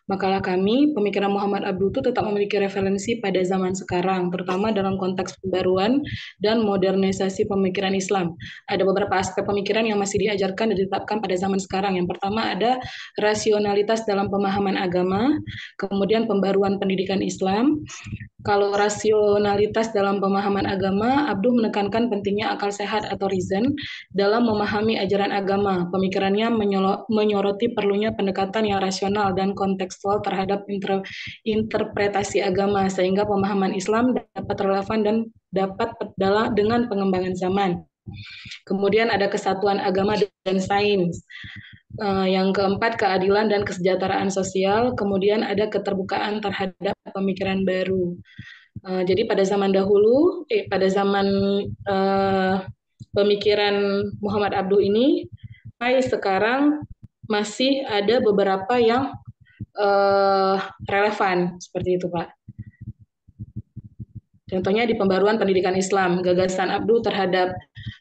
Speaker 3: makalah kami, pemikiran Muhammad Abduh itu tetap memiliki referensi pada zaman sekarang, terutama dalam konteks pembaruan dan modernisasi pemikiran Islam. Ada beberapa aspek pemikiran yang masih diajarkan dan ditetapkan pada zaman sekarang. Yang pertama ada rasionalitas dalam pemahaman agama, kemudian pembaruan pendidikan Islam. Kalau rasionalitas dalam pemahaman agama, Abduh menekankan pentingnya akal sehat atau reason dalam memahami ajaran agama. Pemikirannya menyoroti perlunya pendekatan yang rasional dan kontekstual terhadap interpretasi agama, sehingga pemahaman Islam dapat relevan dan dapat dengan pengembangan zaman. Kemudian ada kesatuan agama dan sains. Yang keempat, keadilan dan kesejahteraan sosial. Kemudian ada keterbukaan terhadap pemikiran baru. Jadi pada zaman dahulu, pada zaman pemikiran Muhammad Abduh ini, sampai sekarang masih ada beberapa yang relevan seperti itu, Pak. Contohnya di pembaruan pendidikan Islam, gagasan Abduh terhadap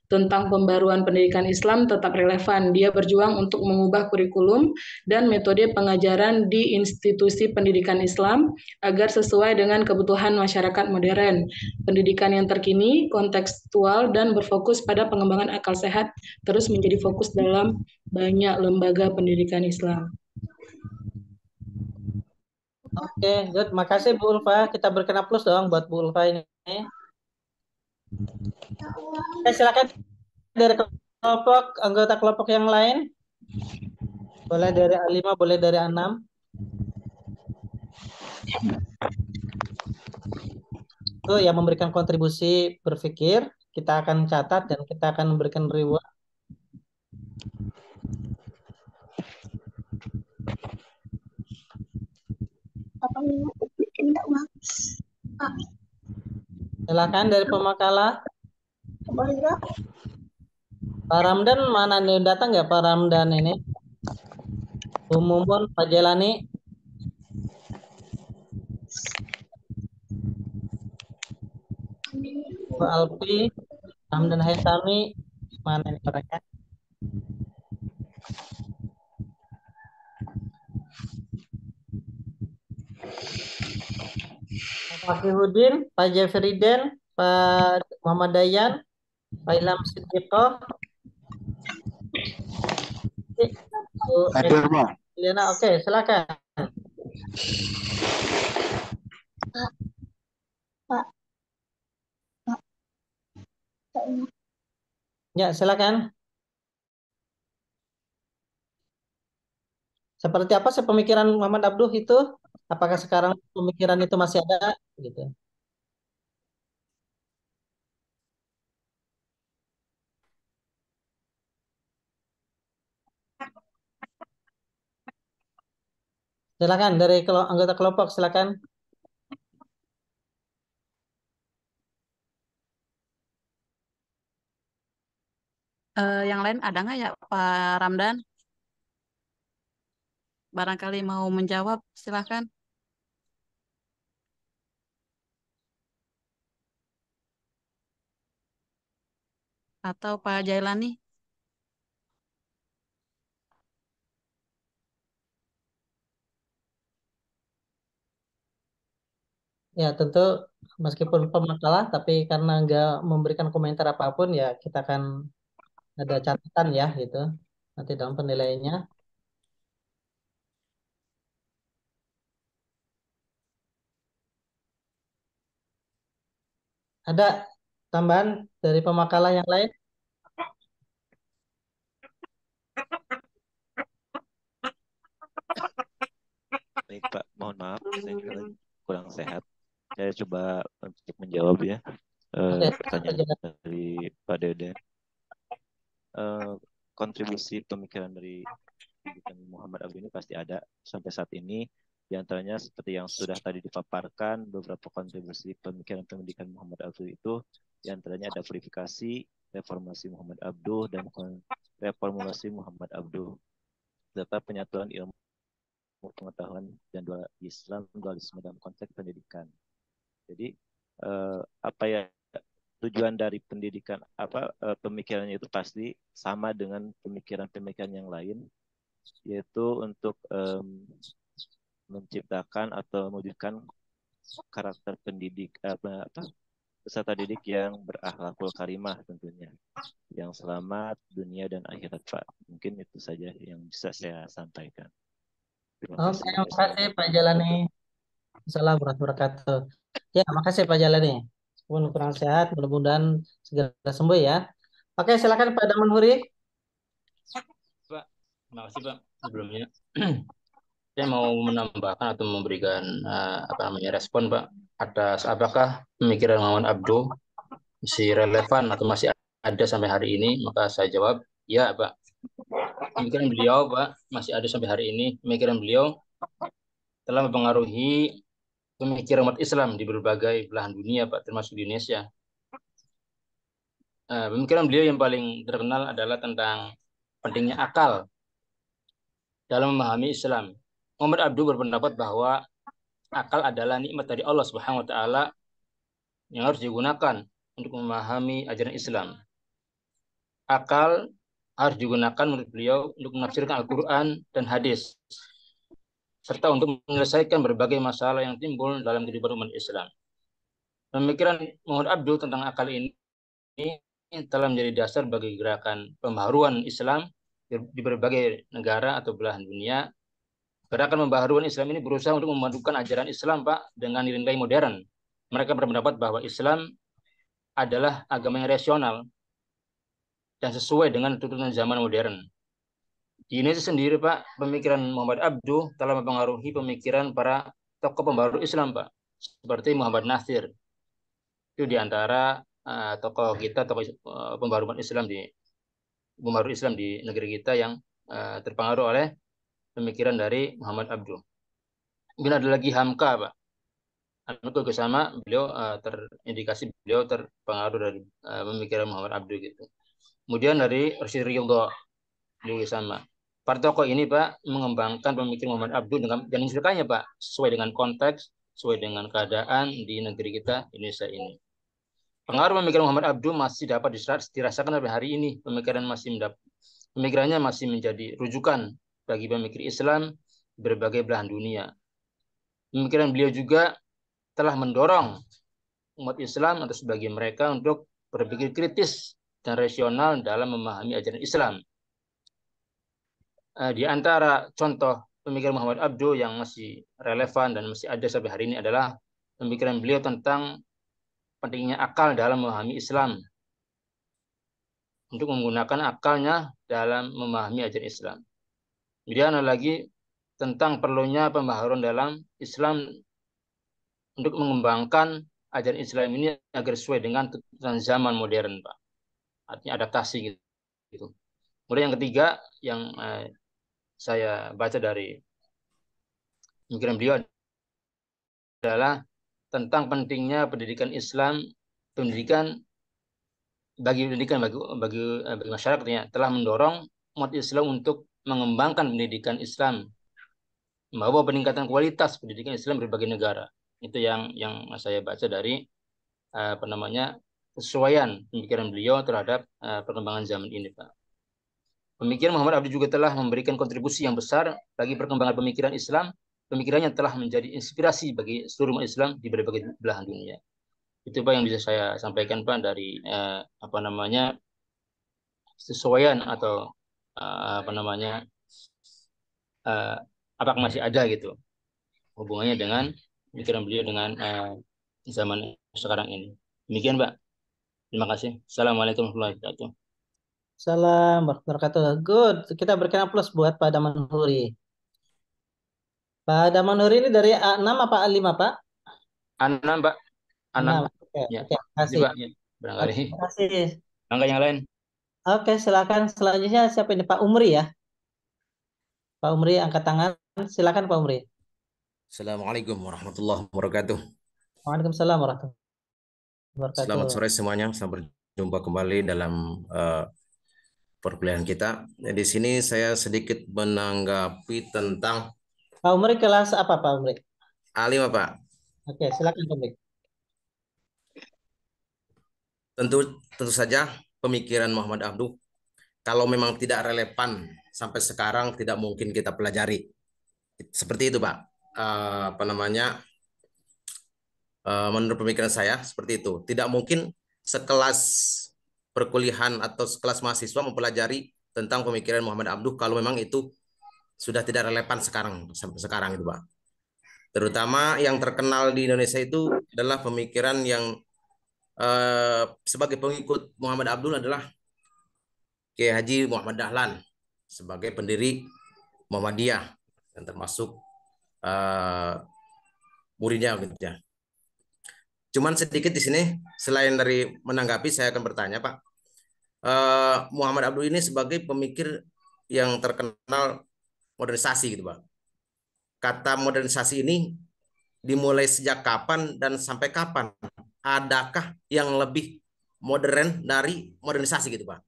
Speaker 3: tentang pembaruan pendidikan Islam tetap relevan. Dia berjuang untuk mengubah kurikulum dan metode pengajaran di institusi pendidikan Islam agar sesuai dengan kebutuhan masyarakat modern. Pendidikan yang terkini, kontekstual, dan berfokus pada pengembangan akal sehat terus menjadi fokus dalam banyak lembaga pendidikan Islam.
Speaker 1: Oke, good. Makasih Bu Ulfa. Kita berikan aplaus dong buat Bu Ulfa ini. Oke, silakan dari kelompok anggota kelompok yang lain. Boleh dari A5, boleh dari A6. Itu yang memberikan kontribusi berpikir, kita akan catat dan kita akan memberikan reward. Silakan dari pemakalah. Pak Ramdan mana nih? Datang nggak Pak Ramdan ini? Bu Mumun, Pak Jelani. Bu Alfi, Ramdan Haitami. Mana nih mereka? Pak Fakihudin, Pak Jefriden, Pak Muhammad Dayan, Pak Ilham Siddiqoh, Bu
Speaker 12: Hadir, Pak.
Speaker 1: Liana. Oke, silakan. Ya, silakan. Seperti apa sih pemikiran Muhammad Abduh itu? Apakah sekarang pemikiran itu masih ada? Gitu. Silakan dari anggota kelompok, silakan.
Speaker 9: Yang lain ada nggak ya Pak Ramdan? Barangkali mau menjawab, silakan. Atau Pak Jailani?
Speaker 1: Ya, tentu meskipun pemakalah, tapi karena nggak memberikan komentar apapun, ya kita akan ada catatan ya, gitu. Nanti dalam penilaiannya. Ada tambahan dari pemakalah yang lain?
Speaker 13: Baik Pak, mohon maaf saya kurang sehat. Saya coba untuk menjawab ya
Speaker 1: Oke,
Speaker 13: pertanyaan dari Pak Deden. Kontribusi pemikiran dari pendidikan Muhammad Abduh ini pasti ada sampai saat ini. Di antaranya seperti yang sudah tadi dipaparkan, beberapa kontribusi pemikiran pendidikan Muhammad Abduh itu di antaranya ada purifikasi, reformasi Muhammad Abduh, dan reformulasi Muhammad Abduh, serta penyatuan ilmu pengetahuan dan Islam dualisme dalam konteks pendidikan. Jadi apa ya tujuan dari pendidikan pemikirannya itu pasti sama dengan pemikiran-pemikiran yang lain, yaitu untuk menciptakan atau mewujudkan karakter pendidik peserta didik yang berakhlakul karimah tentunya, yang selamat dunia dan akhirat Pak. Mungkin itu saja yang bisa saya sampaikan. Terima
Speaker 1: Oke,
Speaker 13: kasih.
Speaker 1: makasih Pak Jalani. Assalamualaikum warahmatullahi wabarakatuh. Ya, makasih Pak Jalani. Meskipun kurang sehat, mudah-mudahan segera sembuh ya. Oke, silakan Pak Daman Huri.
Speaker 14: Pak, terima kasih Pak. Sebelumnya saya mau menambahkan atau memberikan respon Pak atas apakah pemikiran Muhammad Abduh masih relevan atau masih ada sampai hari ini. Maka saya jawab ya Pak. Pemikiran beliau Pak masih ada sampai hari ini. Pemikiran beliau telah mempengaruhi pemikiran umat Islam di berbagai belahan dunia Pak, termasuk di Indonesia. Pemikiran beliau yang paling terkenal adalah tentang pentingnya akal dalam memahami Islam. Muhammad Abduh berpendapat bahwa akal adalah nikmat dari Allah Subhanahu wa taala yang harus digunakan untuk memahami ajaran Islam. Akal harus digunakan menurut beliau untuk menafsirkan Al-Qur'an dan hadis, serta untuk menyelesaikan berbagai masalah yang timbul dalam kehidupan umat Islam. Pemikiran Muhammad Abduh tentang akal ini telah menjadi dasar bagi gerakan pembaharuan Islam di berbagai negara atau belahan dunia. Gerakan pembaharuan Islam ini berusaha untuk memadukan ajaran Islam Pak dengan nilai-nilai modern. Mereka berpendapat bahwa Islam adalah agama yang rasional dan sesuai dengan tuntunan zaman modern. Di Indonesia sendiri, Pak, pemikiran Muhammad Abduh telah mempengaruhi pemikiran para tokoh pembaru Islam, Pak, seperti Muhammad Nasir. Itu di antara tokoh kita, tokoh pembaru Islam di negeri kita yang terpengaruh oleh pemikiran dari Muhammad Abduh. Kemudian ada lagi Hamka, Pak. Hamka juga sama, beliau terindikasi beliau terpengaruh dari pemikiran Muhammad Abduh gitu. Kemudian dari Rasyid Ridho, beliau sama. Para tokoh ini, Pak, mengembangkan pemikiran Muhammad Abduh dengan dan menceritakannya, Pak, sesuai dengan konteks, sesuai dengan keadaan di negeri kita Indonesia ini. Pengaruh pemikiran Muhammad Abduh masih dapat dirasakan sampai hari ini. Pemikirannya masih menjadi rujukan bagi pemikir Islam di berbagai belahan dunia. Pemikiran beliau juga telah mendorong umat Islam atau sebagian mereka untuk berpikir kritis dan rasional dalam memahami ajaran Islam. Di antara contoh pemikiran Muhammad Abduh yang masih relevan dan masih ada sampai hari ini adalah pemikiran beliau tentang pentingnya akal dalam memahami Islam. Untuk menggunakan akalnya dalam memahami ajaran Islam. Kemudian ada lagi tentang perlunya pembaharuan dalam Islam untuk mengembangkan ajaran Islam ini agar sesuai dengan tuntutan zaman modern, Pak. Artinya adaptasi gitu. Kemudian yang ketiga yang saya baca dari pemikiran beliau adalah tentang pentingnya pendidikan Islam, pendidikan bagi masyarakatnya telah mendorong umat Islam untuk mengembangkan pendidikan Islam, membawa peningkatan kualitas pendidikan Islam di berbagai negara. Itu yang saya baca dari kesesuaian pemikiran beliau terhadap perkembangan zaman ini, Pak. Pemikiran Muhammad Abduh juga telah memberikan kontribusi yang besar bagi perkembangan pemikiran Islam. Pemikirannya telah menjadi inspirasi bagi seluruh umat Islam di berbagai belahan dunia. Itu, Pak, yang bisa saya sampaikan, Pak, dari kesesuaian atau apakah masih ada gitu hubungannya dengan pemikiran beliau dengan zaman sekarang ini. Demikian, Pak. Terima kasih. Assalamualaikum warahmatullahi wabarakatuh.
Speaker 1: Salam wabarakatuh. Good. Kita berikan aplaus buat Pak Damanhuri. Pak Damanhuri ini dari A6 apa A5, Pak?
Speaker 14: A6, Pak. A6.
Speaker 1: Oke,
Speaker 14: Ya.
Speaker 1: terima kasih.
Speaker 14: Pak. Ya. Barangkali.
Speaker 1: Terima kasih.
Speaker 14: Angka yang lain.
Speaker 1: Oke, silakan. Selanjutnya siapa ini? Pak Umri ya? Pak Umri angkat tangan. Silakan Pak Umri.
Speaker 12: Assalamualaikum warahmatullahi wabarakatuh.
Speaker 1: Waalaikumsalam warahmatullahi wabarakatuh.
Speaker 12: Selamat sore semuanya. Sampai berjumpa kembali dalam perkuliahan kita. Di sini saya sedikit menanggapi tentang
Speaker 1: Pak Umri kelas apa, Pak Umri?
Speaker 12: A5, Pak.
Speaker 1: Oke, silakan Pak Umri.
Speaker 12: Tentu saja pemikiran Muhammad Abduh kalau memang tidak relevan sampai sekarang tidak mungkin kita pelajari. Seperti itu, Pak. Menurut pemikiran saya seperti itu. Tidak mungkin sekelas perkuliahan atau sekelas mahasiswa mempelajari tentang pemikiran Muhammad Abduh kalau memang itu sudah tidak relevan sampai sekarang itu, Pak. Terutama yang terkenal di Indonesia itu adalah pemikiran yang sebagai pengikut Muhammad Abduh adalah Kiai Haji Muhammad Dahlan sebagai pendiri Muhammadiyah dan termasuk muridnya gitu ya. Cuman sedikit di sini selain dari menanggapi saya akan bertanya, Pak. Muhammad Abduh ini sebagai pemikir yang terkenal modernisasi gitu, Pak. Kata modernisasi ini dimulai sejak kapan dan sampai kapan? Adakah yang lebih modern dari modernisasi gitu, Pak?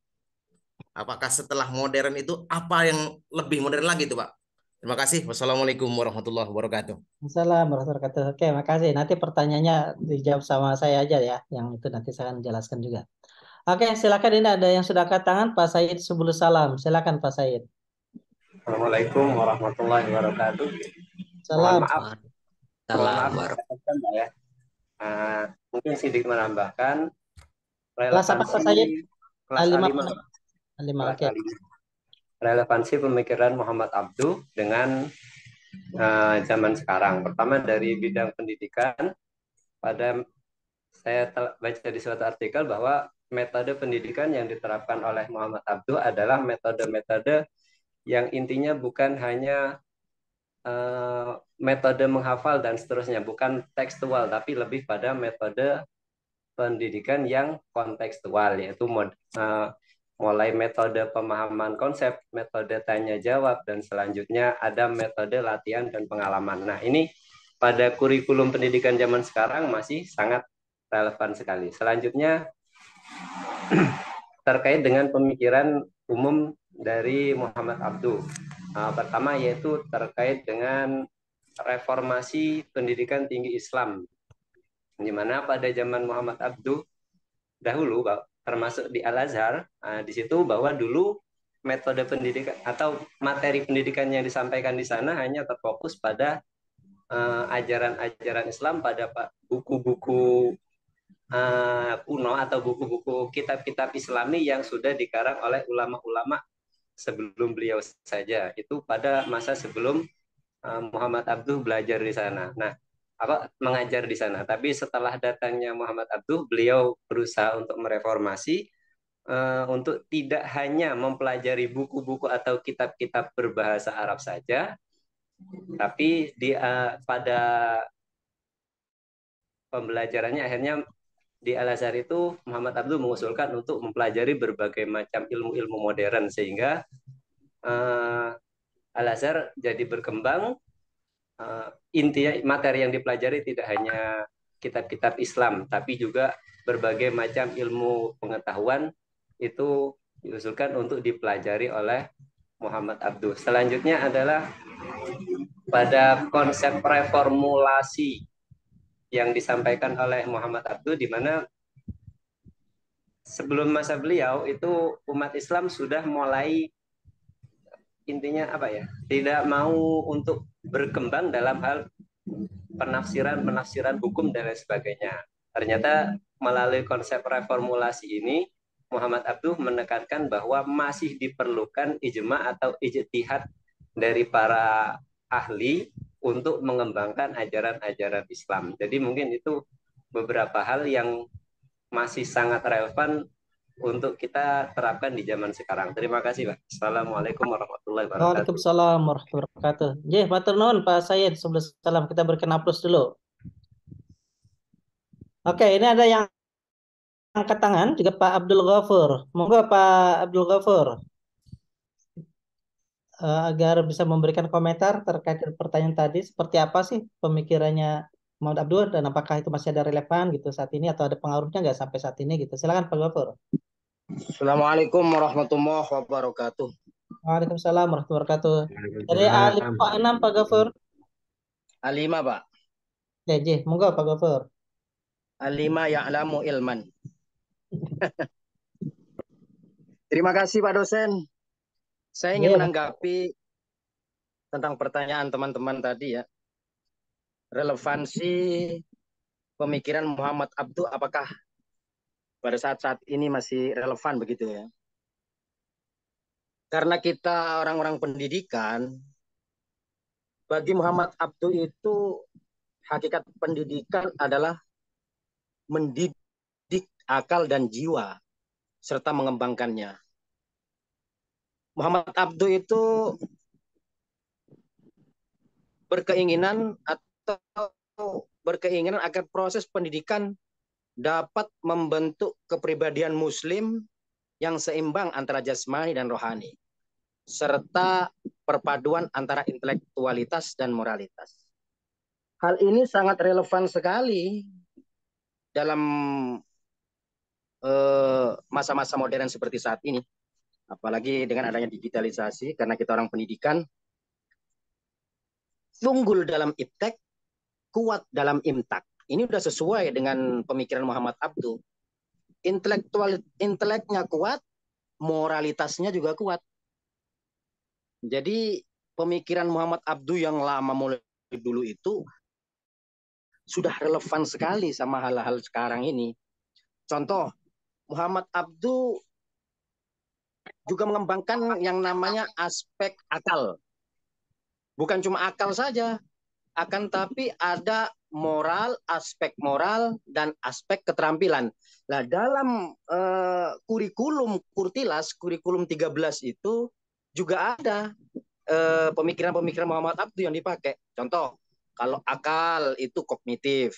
Speaker 12: Apakah setelah modern itu apa yang lebih modern lagi itu, Pak? Terima kasih. Wassalamualaikum warahmatullahi wabarakatuh.
Speaker 1: Assalamualaikum warahmatullahi wabarakatuh. Oke, makasih. Nanti pertanyaannya dijawab sama saya aja ya. Yang itu nanti saya akan jelaskan juga. Oke, silakan. Ini ada yang sudah angkat tangan, Pak Said Subulus Salam. Silakan Pak Said.
Speaker 15: Assalamualaikum warahmatullahi wabarakatuh.
Speaker 1: Salam.
Speaker 15: Mohon maaf ya. Mungkin sedikit menambahkan
Speaker 1: Kelas apa Pak Said?
Speaker 15: kelas A5.
Speaker 1: A5, oke.
Speaker 15: Relevansi pemikiran Muhammad Abduh dengan zaman sekarang. Pertama dari bidang pendidikan, pada saya baca di suatu artikel bahwa metode pendidikan yang diterapkan oleh Muhammad Abduh adalah metode-metode yang intinya bukan hanya metode menghafal dan seterusnya, bukan tekstual, tapi lebih pada metode pendidikan yang kontekstual, yaitu mulai metode pemahaman konsep, metode tanya jawab, dan selanjutnya ada metode latihan dan pengalaman. Nah, ini pada kurikulum pendidikan zaman sekarang masih sangat relevan sekali. Selanjutnya terkait dengan pemikiran umum dari Muhammad Abduh. Pertama yaitu terkait dengan reformasi pendidikan tinggi Islam, di mana pada zaman Muhammad Abduh dahulu, termasuk di Al-Azhar, di situ bahwa dulu metode pendidikan atau materi pendidikan yang disampaikan di sana hanya terfokus pada ajaran-ajaran Islam, pada buku-buku kuno atau buku-buku kitab-kitab Islami yang sudah dikarang oleh ulama-ulama sebelum beliau saja. Itu pada masa sebelum Muhammad Abduh belajar di sana. Nah, mengajar di sana. Tapi setelah datangnya Muhammad Abduh, beliau berusaha untuk mereformasi, untuk tidak hanya mempelajari buku-buku atau kitab-kitab berbahasa Arab saja, tapi pada pembelajarannya akhirnya di Al-Azhar itu Muhammad Abduh mengusulkan untuk mempelajari berbagai macam ilmu-ilmu modern, sehingga Al-Azhar jadi berkembang. Intinya materi yang dipelajari tidak hanya kitab-kitab Islam, tapi juga berbagai macam ilmu pengetahuan itu diusulkan untuk dipelajari oleh Muhammad Abduh. Selanjutnya adalah pada konsep reformulasi yang disampaikan oleh Muhammad Abduh, di mana sebelum masa beliau itu umat Islam sudah mulai, intinya tidak mau untuk berkembang dalam hal penafsiran hukum dan lain sebagainya. Ternyata melalui konsep reformulasi ini Muhammad Abduh menekankan bahwa masih diperlukan ijma atau ijtihad dari para ahli untuk mengembangkan ajaran-ajaran Islam. Jadi mungkin itu beberapa hal yang masih sangat relevan untuk kita terapkan di zaman sekarang. Terima kasih, Pak. Assalamualaikum warahmatullahi wabarakatuh.
Speaker 1: Waalaikumsalam warahmatullahi wabarakatuh. Jih, matur nuwun Pak Said. Sebelum salam kita berikan aplaus dulu. Oke, ini ada yang angkat tangan juga Pak Abdul Ghafur. Monggo Pak Abdul Ghafur, agar bisa memberikan komentar terkait pertanyaan tadi, seperti apa sih pemikirannya Muhammad Abduh dan apakah itu masih ada relevan gitu saat ini atau ada pengaruhnya nggak sampai saat ini gitu. Silakan Pak Ghafur.
Speaker 16: Assalamualaikum warahmatullahi wabarakatuh.
Speaker 1: Waalaikumsalam warahmatullahi wabarakatuh. Dari A5 Pak Ghafur.
Speaker 16: A5 Pak.
Speaker 1: Ya, Jih, monggo Pak Ghafur.
Speaker 16: A5 ya'lamu ilman. Terima kasih Pak dosen. Saya ingin menanggapi tentang pertanyaan teman-teman tadi ya. Relevansi pemikiran Muhammad Abduh apakah pada saat-saat ini masih relevan begitu ya. Karena kita orang-orang pendidikan, bagi Muhammad Abduh itu hakikat pendidikan adalah mendidik akal dan jiwa serta mengembangkannya. Muhammad Abduh itu berkeinginan agar proses pendidikan dapat membentuk kepribadian muslim yang seimbang antara jasmani dan rohani, serta perpaduan antara intelektualitas dan moralitas. Hal ini sangat relevan sekali dalam masa-masa modern seperti saat ini. Apalagi dengan adanya digitalisasi, karena kita orang pendidikan, unggul dalam iptek, kuat dalam imtak. Ini sudah sesuai dengan pemikiran Muhammad Abduh. Inteleknya kuat, moralitasnya juga kuat. Jadi pemikiran Muhammad Abduh yang lama mulai dulu itu sudah relevan sekali sama hal-hal sekarang ini. Contoh, Muhammad Abduh juga mengembangkan yang namanya aspek akal. Bukan cuma akal saja, akan tapi ada moral, dan aspek keterampilan. Nah, dalam kurikulum Kurtilas, kurikulum 13 itu juga ada pemikiran-pemikiran Muhammad Abduh yang dipakai. Contoh, kalau akal itu kognitif,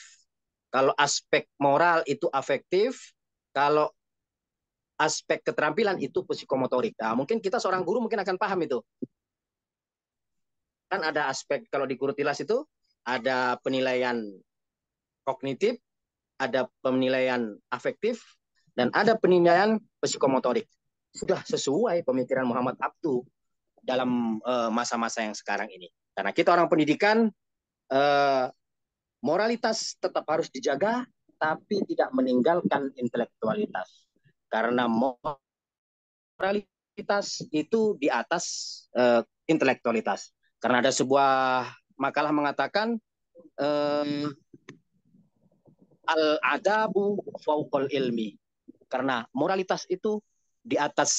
Speaker 16: kalau aspek moral itu afektif, kalau aspek keterampilan itu psikomotorik. Nah, mungkin kita seorang guru mungkin akan paham itu. Kan ada aspek, kalau di Kurtilas itu ada penilaian kognitif, ada penilaian afektif, dan ada penilaian psikomotorik. Sudah sesuai pemikiran Muhammad Abduh dalam masa-masa yang sekarang ini. Karena kita orang pendidikan, moralitas tetap harus dijaga, tapi tidak meninggalkan intelektualitas. Karena moralitas itu di atas intelektualitas. Karena ada sebuah makalah mengatakan al-adabu fauqal ilmi. Karena moralitas itu di atas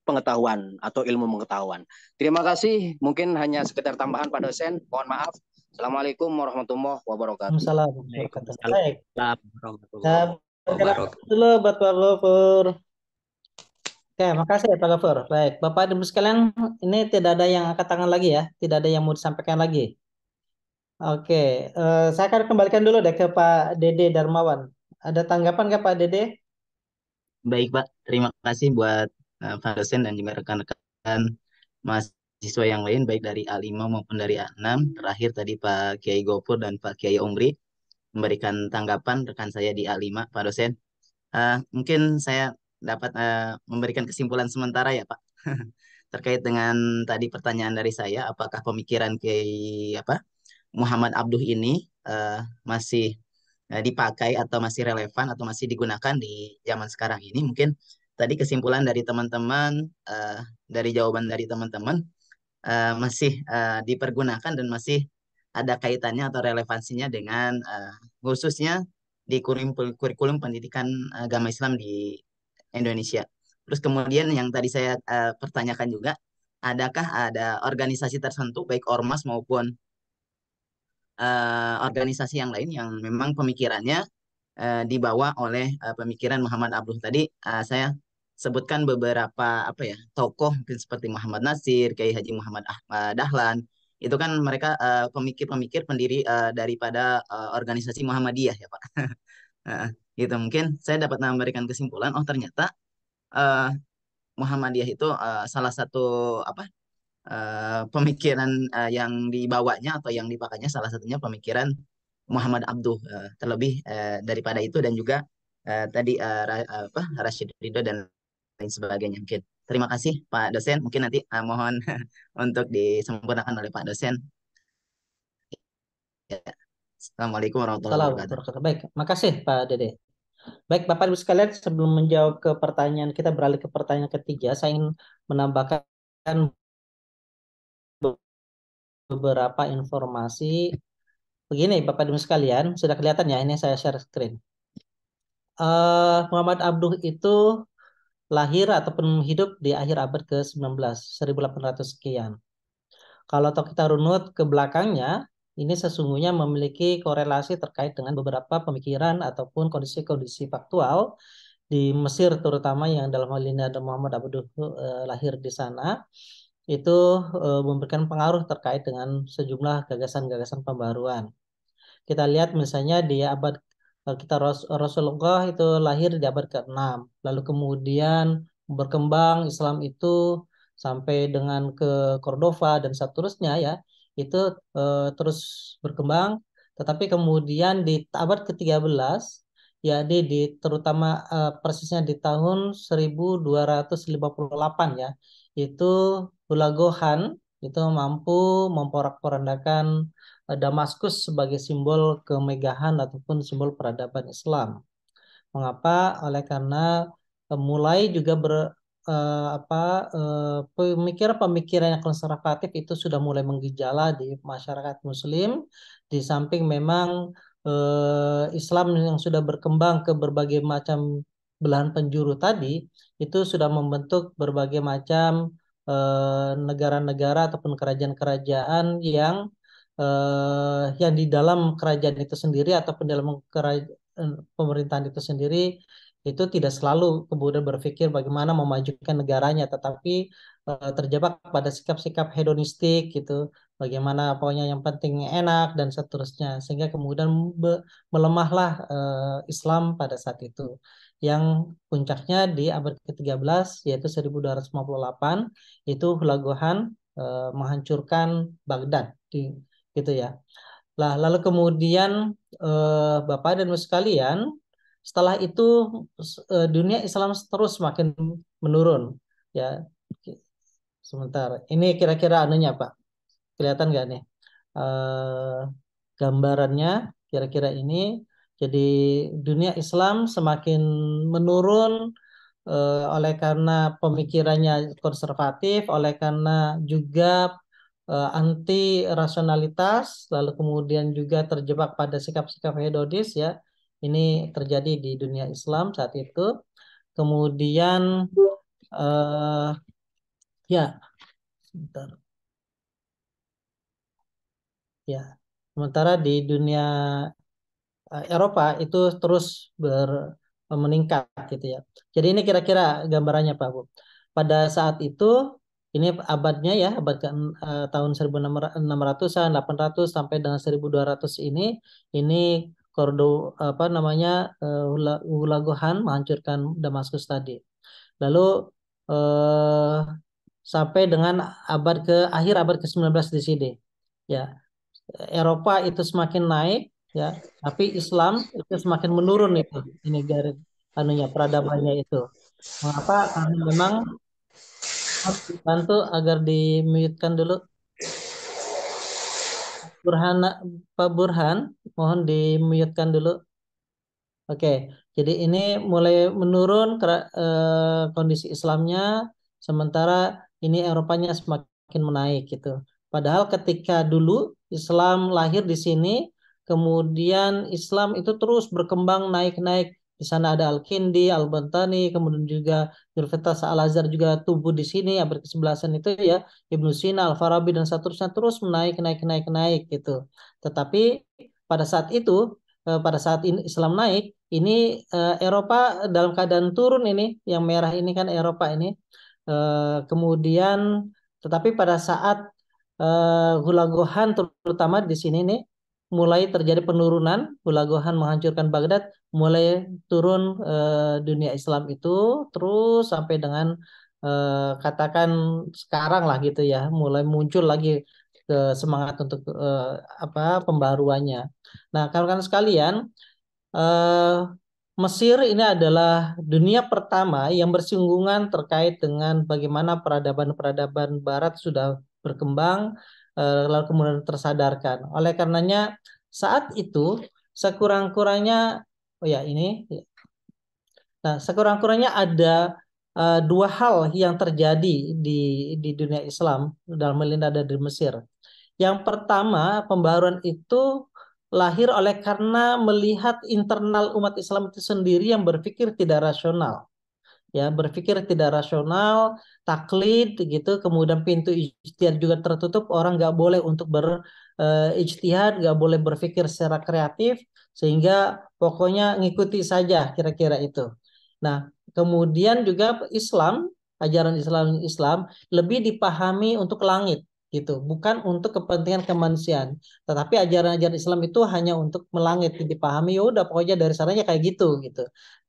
Speaker 16: pengetahuan atau ilmu pengetahuan. Terima kasih. Mungkin hanya sekedar tambahan Pak dosen. Mohon maaf. Assalamualaikum warahmatullahi wabarakatuh.
Speaker 1: Waalaikumsalam. Baik.
Speaker 15: Warahmatullahi
Speaker 1: wabarakatuh. Dulu buat Pak Gofur. Oke, makasih ya Pak Gofur. Baik, Bapak Ibu sekalian, ini tidak ada yang angkat tangan lagi ya, tidak ada yang mau disampaikan lagi. Oke, saya akan kembalikan dulu deh ke Pak Dede Darmawan. Ada tanggapan nggak Pak Dede?
Speaker 7: Baik Pak, terima kasih buat Pak dosen dan juga rekan-rekan mahasiswa yang lain, baik dari A5 maupun dari A6. Terakhir tadi Pak Kiai Gofur dan Pak Kiai Omri memberikan tanggapan rekan saya di A5, Pak dosen. Mungkin saya dapat memberikan kesimpulan sementara ya Pak, terkait dengan tadi pertanyaan dari saya, apakah pemikiran Kiai Muhammad Abduh ini masih dipakai atau masih relevan atau masih digunakan di zaman sekarang ini. Mungkin tadi kesimpulan dari teman-teman, dari jawaban dari teman-teman, masih dipergunakan dan masih ada kaitannya atau relevansinya dengan khususnya di kurikulum pendidikan agama Islam di Indonesia. Terus kemudian yang tadi saya pertanyakan juga, adakah ada organisasi tertentu baik ormas maupun organisasi yang lain yang memang pemikirannya dibawa oleh pemikiran Muhammad Abduh tadi. Saya sebutkan beberapa tokoh mungkin seperti Muhammad Nasir, Kiai Haji Muhammad Dahlan. Itu kan mereka pemikir-pemikir pendiri daripada organisasi Muhammadiyah ya Pak. Gitu mungkin saya dapat memberikan kesimpulan, oh ternyata Muhammadiyah itu salah satu pemikiran yang dibawanya atau yang dipakainya salah satunya pemikiran Muhammad Abduh, terlebih daripada itu dan juga tadi Rashid Ridho dan lain sebagainya mungkin. Terima kasih Pak dosen, mungkin nanti mohon untuk disempurnakan oleh Pak dosen. Ya. Assalamualaikum warahmatullahi wabarakatuh.
Speaker 1: Baik, makasih Pak Dede. Baik, Bapak Ibu sekalian, sebelum menjawab ke pertanyaan kita beralih ke pertanyaan ketiga, saya ingin menambahkan beberapa informasi. Begini, Bapak Ibu sekalian, sudah kelihatan ya, ini saya share screen. Muhammad Abduh itu lahir ataupun hidup di akhir abad ke-19, 1800 sekian. Kalau kita runut ke belakangnya, ini sesungguhnya memiliki korelasi terkait dengan beberapa pemikiran ataupun kondisi-kondisi faktual di Mesir terutama yang dalam hal ini ada Muhammad Abduh lahir di sana, itu memberikan pengaruh terkait dengan sejumlah gagasan-gagasan pembaruan. Kita lihat misalnya di abad Rasulullah itu lahir di abad ke-6, lalu kemudian berkembang Islam itu sampai dengan ke Cordova dan seterusnya ya, itu terus berkembang, tetapi kemudian di abad ke-13 ya terutama persisnya di tahun 1258 ya, itu Hulagohan itu mampu memporak-porandakan Damaskus sebagai simbol kemegahan ataupun simbol peradaban Islam. Mengapa? Oleh karena mulai juga pemikiran-pemikiran yang konservatif itu sudah mulai menggejala di masyarakat Muslim. Di samping memang Islam yang sudah berkembang ke berbagai macam belahan penjuru tadi, itu sudah membentuk berbagai macam negara-negara ataupun kerajaan-kerajaan yang yang di dalam kerajaan itu sendiri ataupun dalam pemerintahan itu sendiri itu tidak selalu kemudian berpikir bagaimana memajukan negaranya, tetapi terjebak pada sikap-sikap hedonistik gitu, bagaimana pokoknya yang penting enak dan seterusnya, sehingga kemudian melemahlah Islam pada saat itu. Yang puncaknya di abad ke-13 yaitu 1258 itu Hulaguhan menghancurkan Baghdad gitu ya. Lah, lalu kemudian Bapak dan Ibu sekalian, setelah itu dunia Islam terus makin menurun ya. Sebentar, ini kira-kira anunya Pak, kelihatan nggak nih gambarannya? Kira-kira ini. Jadi dunia Islam semakin menurun oleh karena pemikirannya konservatif, oleh karena juga anti rasionalitas, lalu kemudian juga terjebak pada sikap-sikap hedonis ya. Ini terjadi di dunia Islam saat itu. Kemudian ya, sebentar. Ya, sementara di dunia Eropa itu terus meningkat gitu ya. Jadi ini kira-kira gambarannya Pak Bu. Pada saat itu ini abadnya ya, abad ke tahun 1600-an, 800 sampai dengan 1200 ini apa namanya Hulaguhan menghancurkan Damaskus tadi. Lalu sampai dengan akhir abad ke-19 di sini. Ya. Eropa itu semakin naik ya, tapi Islam itu semakin menurun itu. Ini garis anunya peradabannya itu. Mengapa? Karena memang harus dibantu agar di-mute-kan dulu. Pak Burhan, mohon di-mute-kan dulu. Oke, jadi ini mulai menurun kondisi Islamnya, sementara ini Eropanya semakin menaik gitu. Padahal ketika dulu Islam lahir di sini, kemudian Islam itu terus berkembang naik-naik. Di sana ada Al-Kindi, Al-Bantani, kemudian juga Universitas Al-Azhar juga tumbuh di sini abad ke-11 itu ya, Ibnu Sina, Al-Farabi dan seterusnya terus naik gitu. Tetapi pada saat itu, pada saat ini Islam naik, ini Eropa dalam keadaan turun ini, yang merah ini kan Eropa ini. Kemudian, tetapi pada saat Hulaguhan terutama di sini nih, mulai terjadi penurunan, Hulaguhan menghancurkan Baghdad, mulai turun dunia Islam itu terus sampai dengan katakan sekarang lah gitu ya, mulai muncul lagi semangat untuk pembaruannya. Nah, kawan-kawan sekalian, Mesir ini adalah dunia pertama yang bersinggungan terkait dengan bagaimana peradaban-peradaban Barat sudah berkembang, lalu kemudian tersadarkan. Oleh karenanya saat itu sekurang-kurangnya, nah sekurang-kurangnya ada dua hal yang terjadi di dunia Islam dalam hal ini ada di Mesir. Yang pertama, pembaruan itu lahir oleh karena melihat internal umat Islam itu sendiri yang berpikir tidak rasional. Ya, berpikir tidak rasional, taklid gitu, kemudian pintu ijtihad juga tertutup, orang nggak boleh untuk berijtihad, nggak boleh berpikir secara kreatif, sehingga pokoknya ngikuti saja kira-kira itu. Nah, kemudian juga ajaran Islam lebih dipahami untuk langit gitu, bukan untuk kepentingan kemanusiaan. Tetapi ajaran-ajaran Islam itu hanya untuk melangit, dipahami ya udah pokoknya dari sananya kayak gitu.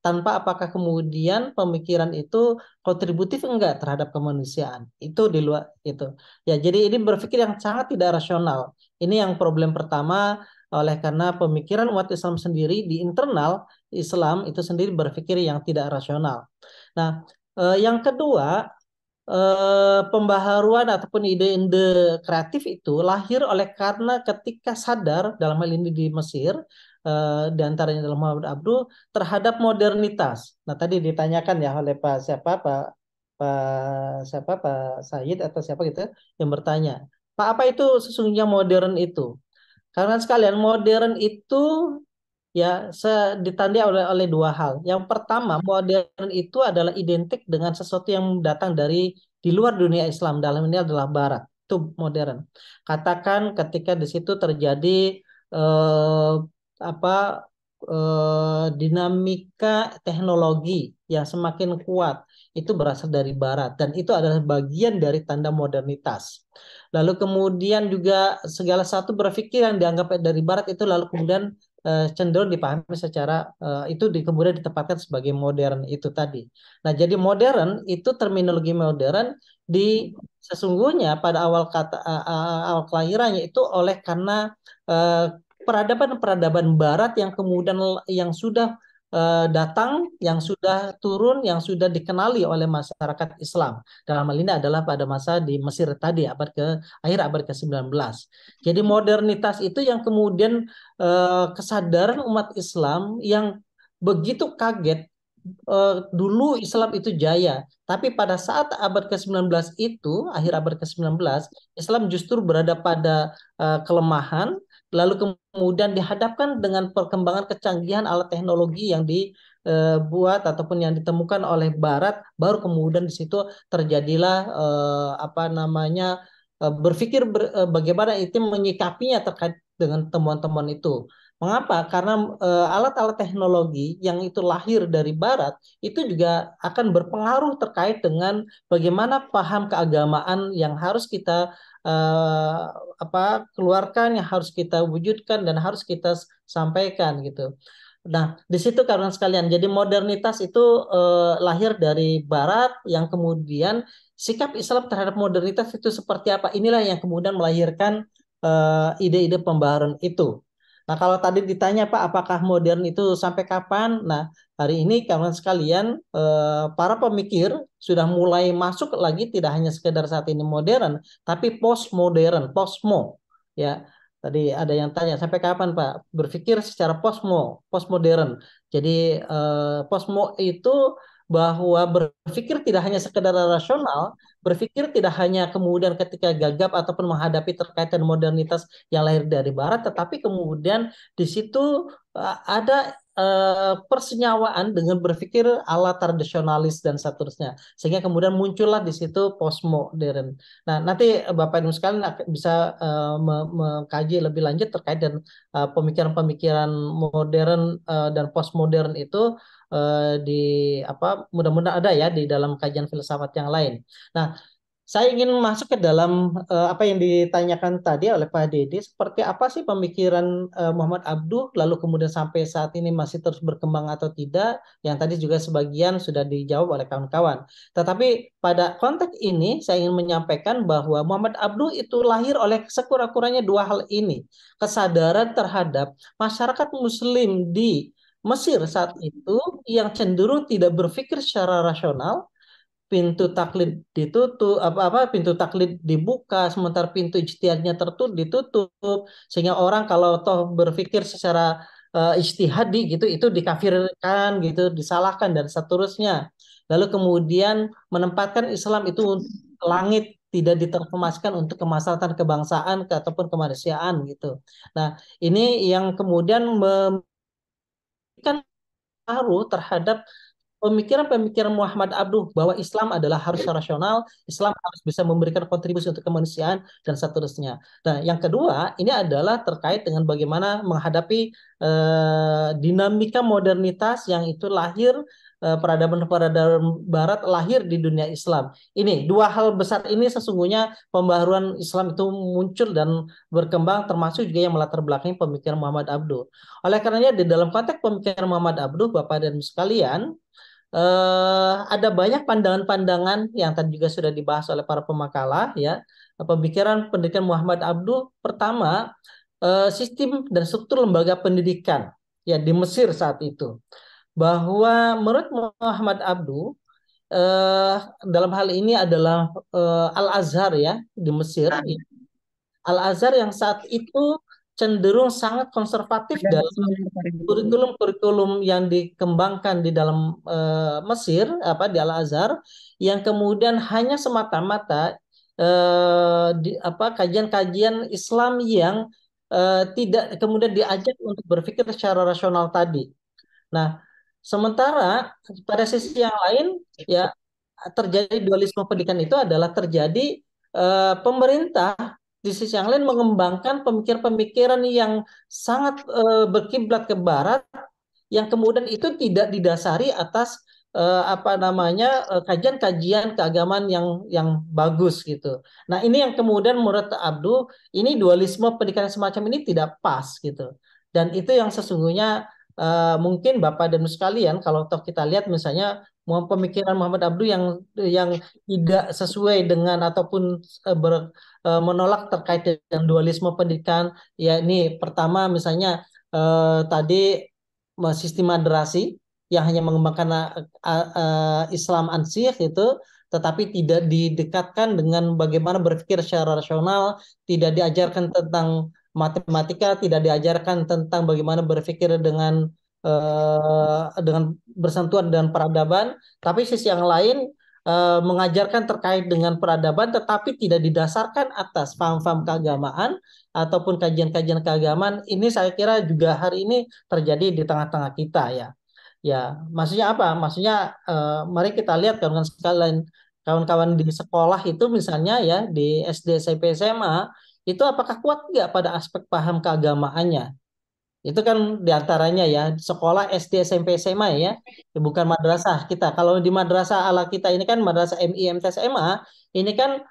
Speaker 1: Tanpa apakah kemudian pemikiran itu kontributif enggak terhadap kemanusiaan. Itu di luar itu. Ya, jadi ini berpikir yang sangat tidak rasional. Ini yang problem pertama, oleh karena pemikiran umat Islam sendiri di internal Islam itu sendiri berpikir yang tidak rasional. Nah, yang kedua, pembaharuan ataupun ide-ide kreatif itu lahir oleh karena ketika sadar dalam hal ini di Mesir, di antaranya dalam Muhammad Abduh terhadap modernitas. Nah, tadi ditanyakan ya oleh Pak Said atau siapa gitu yang bertanya, Pak, apa itu sesungguhnya modern itu? Karena sekalian modern itu ya ditandai oleh dua hal. Yang pertama, modern itu adalah identik dengan sesuatu yang datang dari di luar dunia Islam, dalam ini adalah Barat. itu modern. Katakan ketika di situ terjadi eh, apa dinamika teknologi yang semakin kuat itu berasal dari Barat dan itu adalah bagian dari tanda modernitas. Lalu kemudian juga segala satu berpikir yang dianggap dari Barat itu lalu kemudian cenderung dipahami secara itu kemudian ditempatkan sebagai modern itu tadi. Nah, jadi modern itu terminologi modern di sesungguhnya pada awal kata awal kelahirannya itu oleh karena peradaban-peradaban Barat yang kemudian yang sudah datang, yang sudah turun, yang sudah dikenali oleh masyarakat Islam. Dalam hal ini adalah pada masa di Mesir tadi, akhir abad ke-19. Jadi modernitas itu yang kemudian kesadaran umat Islam yang begitu kaget dulu Islam itu jaya, tapi pada saat abad ke-19 itu, akhir abad ke-19, Islam justru berada pada kelemahan, lalu kemudian dihadapkan dengan perkembangan kecanggihan alat teknologi yang dibuat ataupun yang ditemukan oleh Barat, baru kemudian di situ terjadilah bagaimana itu menyikapinya terkait dengan temuan-temuan itu. Mengapa? Karena alat-alat teknologi yang itu lahir dari Barat itu juga akan berpengaruh terkait dengan bagaimana paham keagamaan yang harus kita keluarkan, yang harus kita wujudkan dan harus kita sampaikan gitu. Nah, di situ karena sekalian, jadi modernitas itu lahir dari Barat yang kemudian sikap Islam terhadap modernitas itu seperti apa? Inilah yang kemudian melahirkan ide-ide pembaharuan itu. Nah, kalau tadi ditanya Pak, apakah modern itu sampai kapan? Nah, hari ini kawan sekalian, para pemikir sudah mulai masuk lagi tidak hanya sekedar saat ini modern, tapi postmodern, postmo. Ya, tadi ada yang tanya sampai kapan Pak berpikir secara postmodern. Jadi postmo itu bahwa berpikir tidak hanya sekedar rasional, berpikir tidak hanya kemudian ketika gagap ataupun menghadapi terkait dengan modernitas yang lahir dari Barat, tetapi kemudian di situ ada persenyawaan dengan berpikir ala tradisionalis dan seterusnya, sehingga kemudian muncullah di situ postmodern. Nah, nanti Bapak Ibu sekalian bisa mengkaji lebih lanjut terkait dengan pemikiran-pemikiran modern dan postmodern itu mudah-mudahan ada ya di dalam kajian filsafat yang lain. Nah, saya ingin masuk ke dalam apa yang ditanyakan tadi oleh Pak Dede, seperti apa sih pemikiran Muhammad Abduh, lalu kemudian sampai saat ini masih terus berkembang atau tidak, yang tadi juga sebagian sudah dijawab oleh kawan-kawan. Tetapi pada konteks ini saya ingin menyampaikan bahwa Muhammad Abduh itu lahir oleh sekurang-kurangnya dua hal ini. Kesadaran terhadap masyarakat Muslim di Mesir saat itu yang cenderung tidak berpikir secara rasional, pintu taklid ditutup, pintu taklid dibuka, sementara pintu ijtihadnya ditutup, sehingga orang kalau toh berpikir secara ijtihadi gitu, itu dikafirkan gitu, disalahkan dan seterusnya. Lalu kemudian menempatkan Islam itu untuk langit, tidak diterjemahkan untuk kemaslahatan kebangsaan ataupun kemanusiaan gitu. Nah, ini yang kemudian pengaruh terhadap pemikiran-pemikiran Muhammad Abduh bahwa Islam adalah harus rasional, Islam harus bisa memberikan kontribusi untuk kemanusiaan dan seterusnya. Nah, yang kedua ini adalah terkait dengan bagaimana menghadapi dinamika modernitas yang itu lahir, peradaban-peradaban Barat lahir di dunia Islam. Ini dua hal besar ini sesungguhnya pembaharuan Islam itu muncul dan berkembang, termasuk juga yang melatar belakangi pemikiran Muhammad Abduh. Oleh karenanya di dalam konteks pemikiran Muhammad Abduh, Bapak dan Ibu sekalian, ada banyak pandangan-pandangan yang tadi juga sudah dibahas oleh para pemakalah ya. Pemikiran pendidikan Muhammad Abduh, pertama sistem dan struktur lembaga pendidikan ya di Mesir saat itu, bahwa menurut Muhammad Abduh dalam hal ini adalah Al-Azhar ya di Mesir. Al-Azhar yang saat itu cenderung sangat konservatif dalam kurikulum yang dikembangkan di dalam Mesir, di Al-Azhar, yang kemudian hanya semata-mata kajian-kajian Islam yang tidak kemudian diajak untuk berpikir secara rasional tadi. Nah, sementara pada sisi yang lain ya terjadi dualisme pendidikan itu adalah terjadi pemerintah di sisi yang lain mengembangkan pemikiran-pemikiran yang sangat berkiblat ke barat, yang kemudian itu tidak didasari atas apa namanya kajian-kajian keagamaan yang bagus gitu. Nah, ini yang kemudian menurut Abdul, ini dualisme pendidikan semacam ini tidak pas gitu. Dan itu yang sesungguhnya mungkin Bapak dan Ibu sekalian, kalau toh kita lihat misalnya pemikiran Muhammad Abdul yang tidak sesuai dengan ataupun menolak terkait dengan dualisme pendidikan, ya ini pertama misalnya tadi sistem madrasah yang hanya mengembangkan Islam ansih itu, tetapi tidak didekatkan dengan bagaimana berpikir secara rasional, tidak diajarkan tentang matematika, tidak diajarkan tentang bagaimana berpikir dengan bersentuhan dengan peradaban, tapi sisi yang lain mengajarkan terkait dengan peradaban, tetapi tidak didasarkan atas paham-paham keagamaan ataupun kajian-kajian keagamaan. Ini saya kira juga hari ini terjadi di tengah-tengah kita ya. Ya, maksudnya apa? Maksudnya mari kita lihat kawan-kawan sekalian, kawan-kawan di sekolah itu misalnya ya di SD, SMP, SMA itu apakah kuat nggak pada aspek paham keagamaannya? Itu kan diantaranya ya sekolah SD, SMP, SMA ya, bukan madrasah kita. Kalau di madrasah ala kita ini kan madrasah MI, MT, SMA, ini kan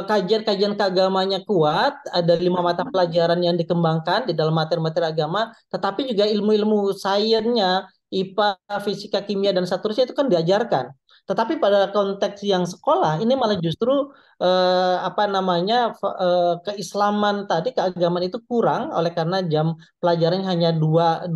Speaker 1: kajian-kajian keagamanya kuat, ada 5 mata pelajaran yang dikembangkan di dalam materi-materi agama, tetapi juga ilmu-ilmu sainsnya, IPA, fisika, kimia dan seterusnya itu kan diajarkan. Tetapi pada konteks yang sekolah ini malah justru apa namanya keislaman tadi keagamaan itu kurang oleh karena jam pelajarannya hanya dua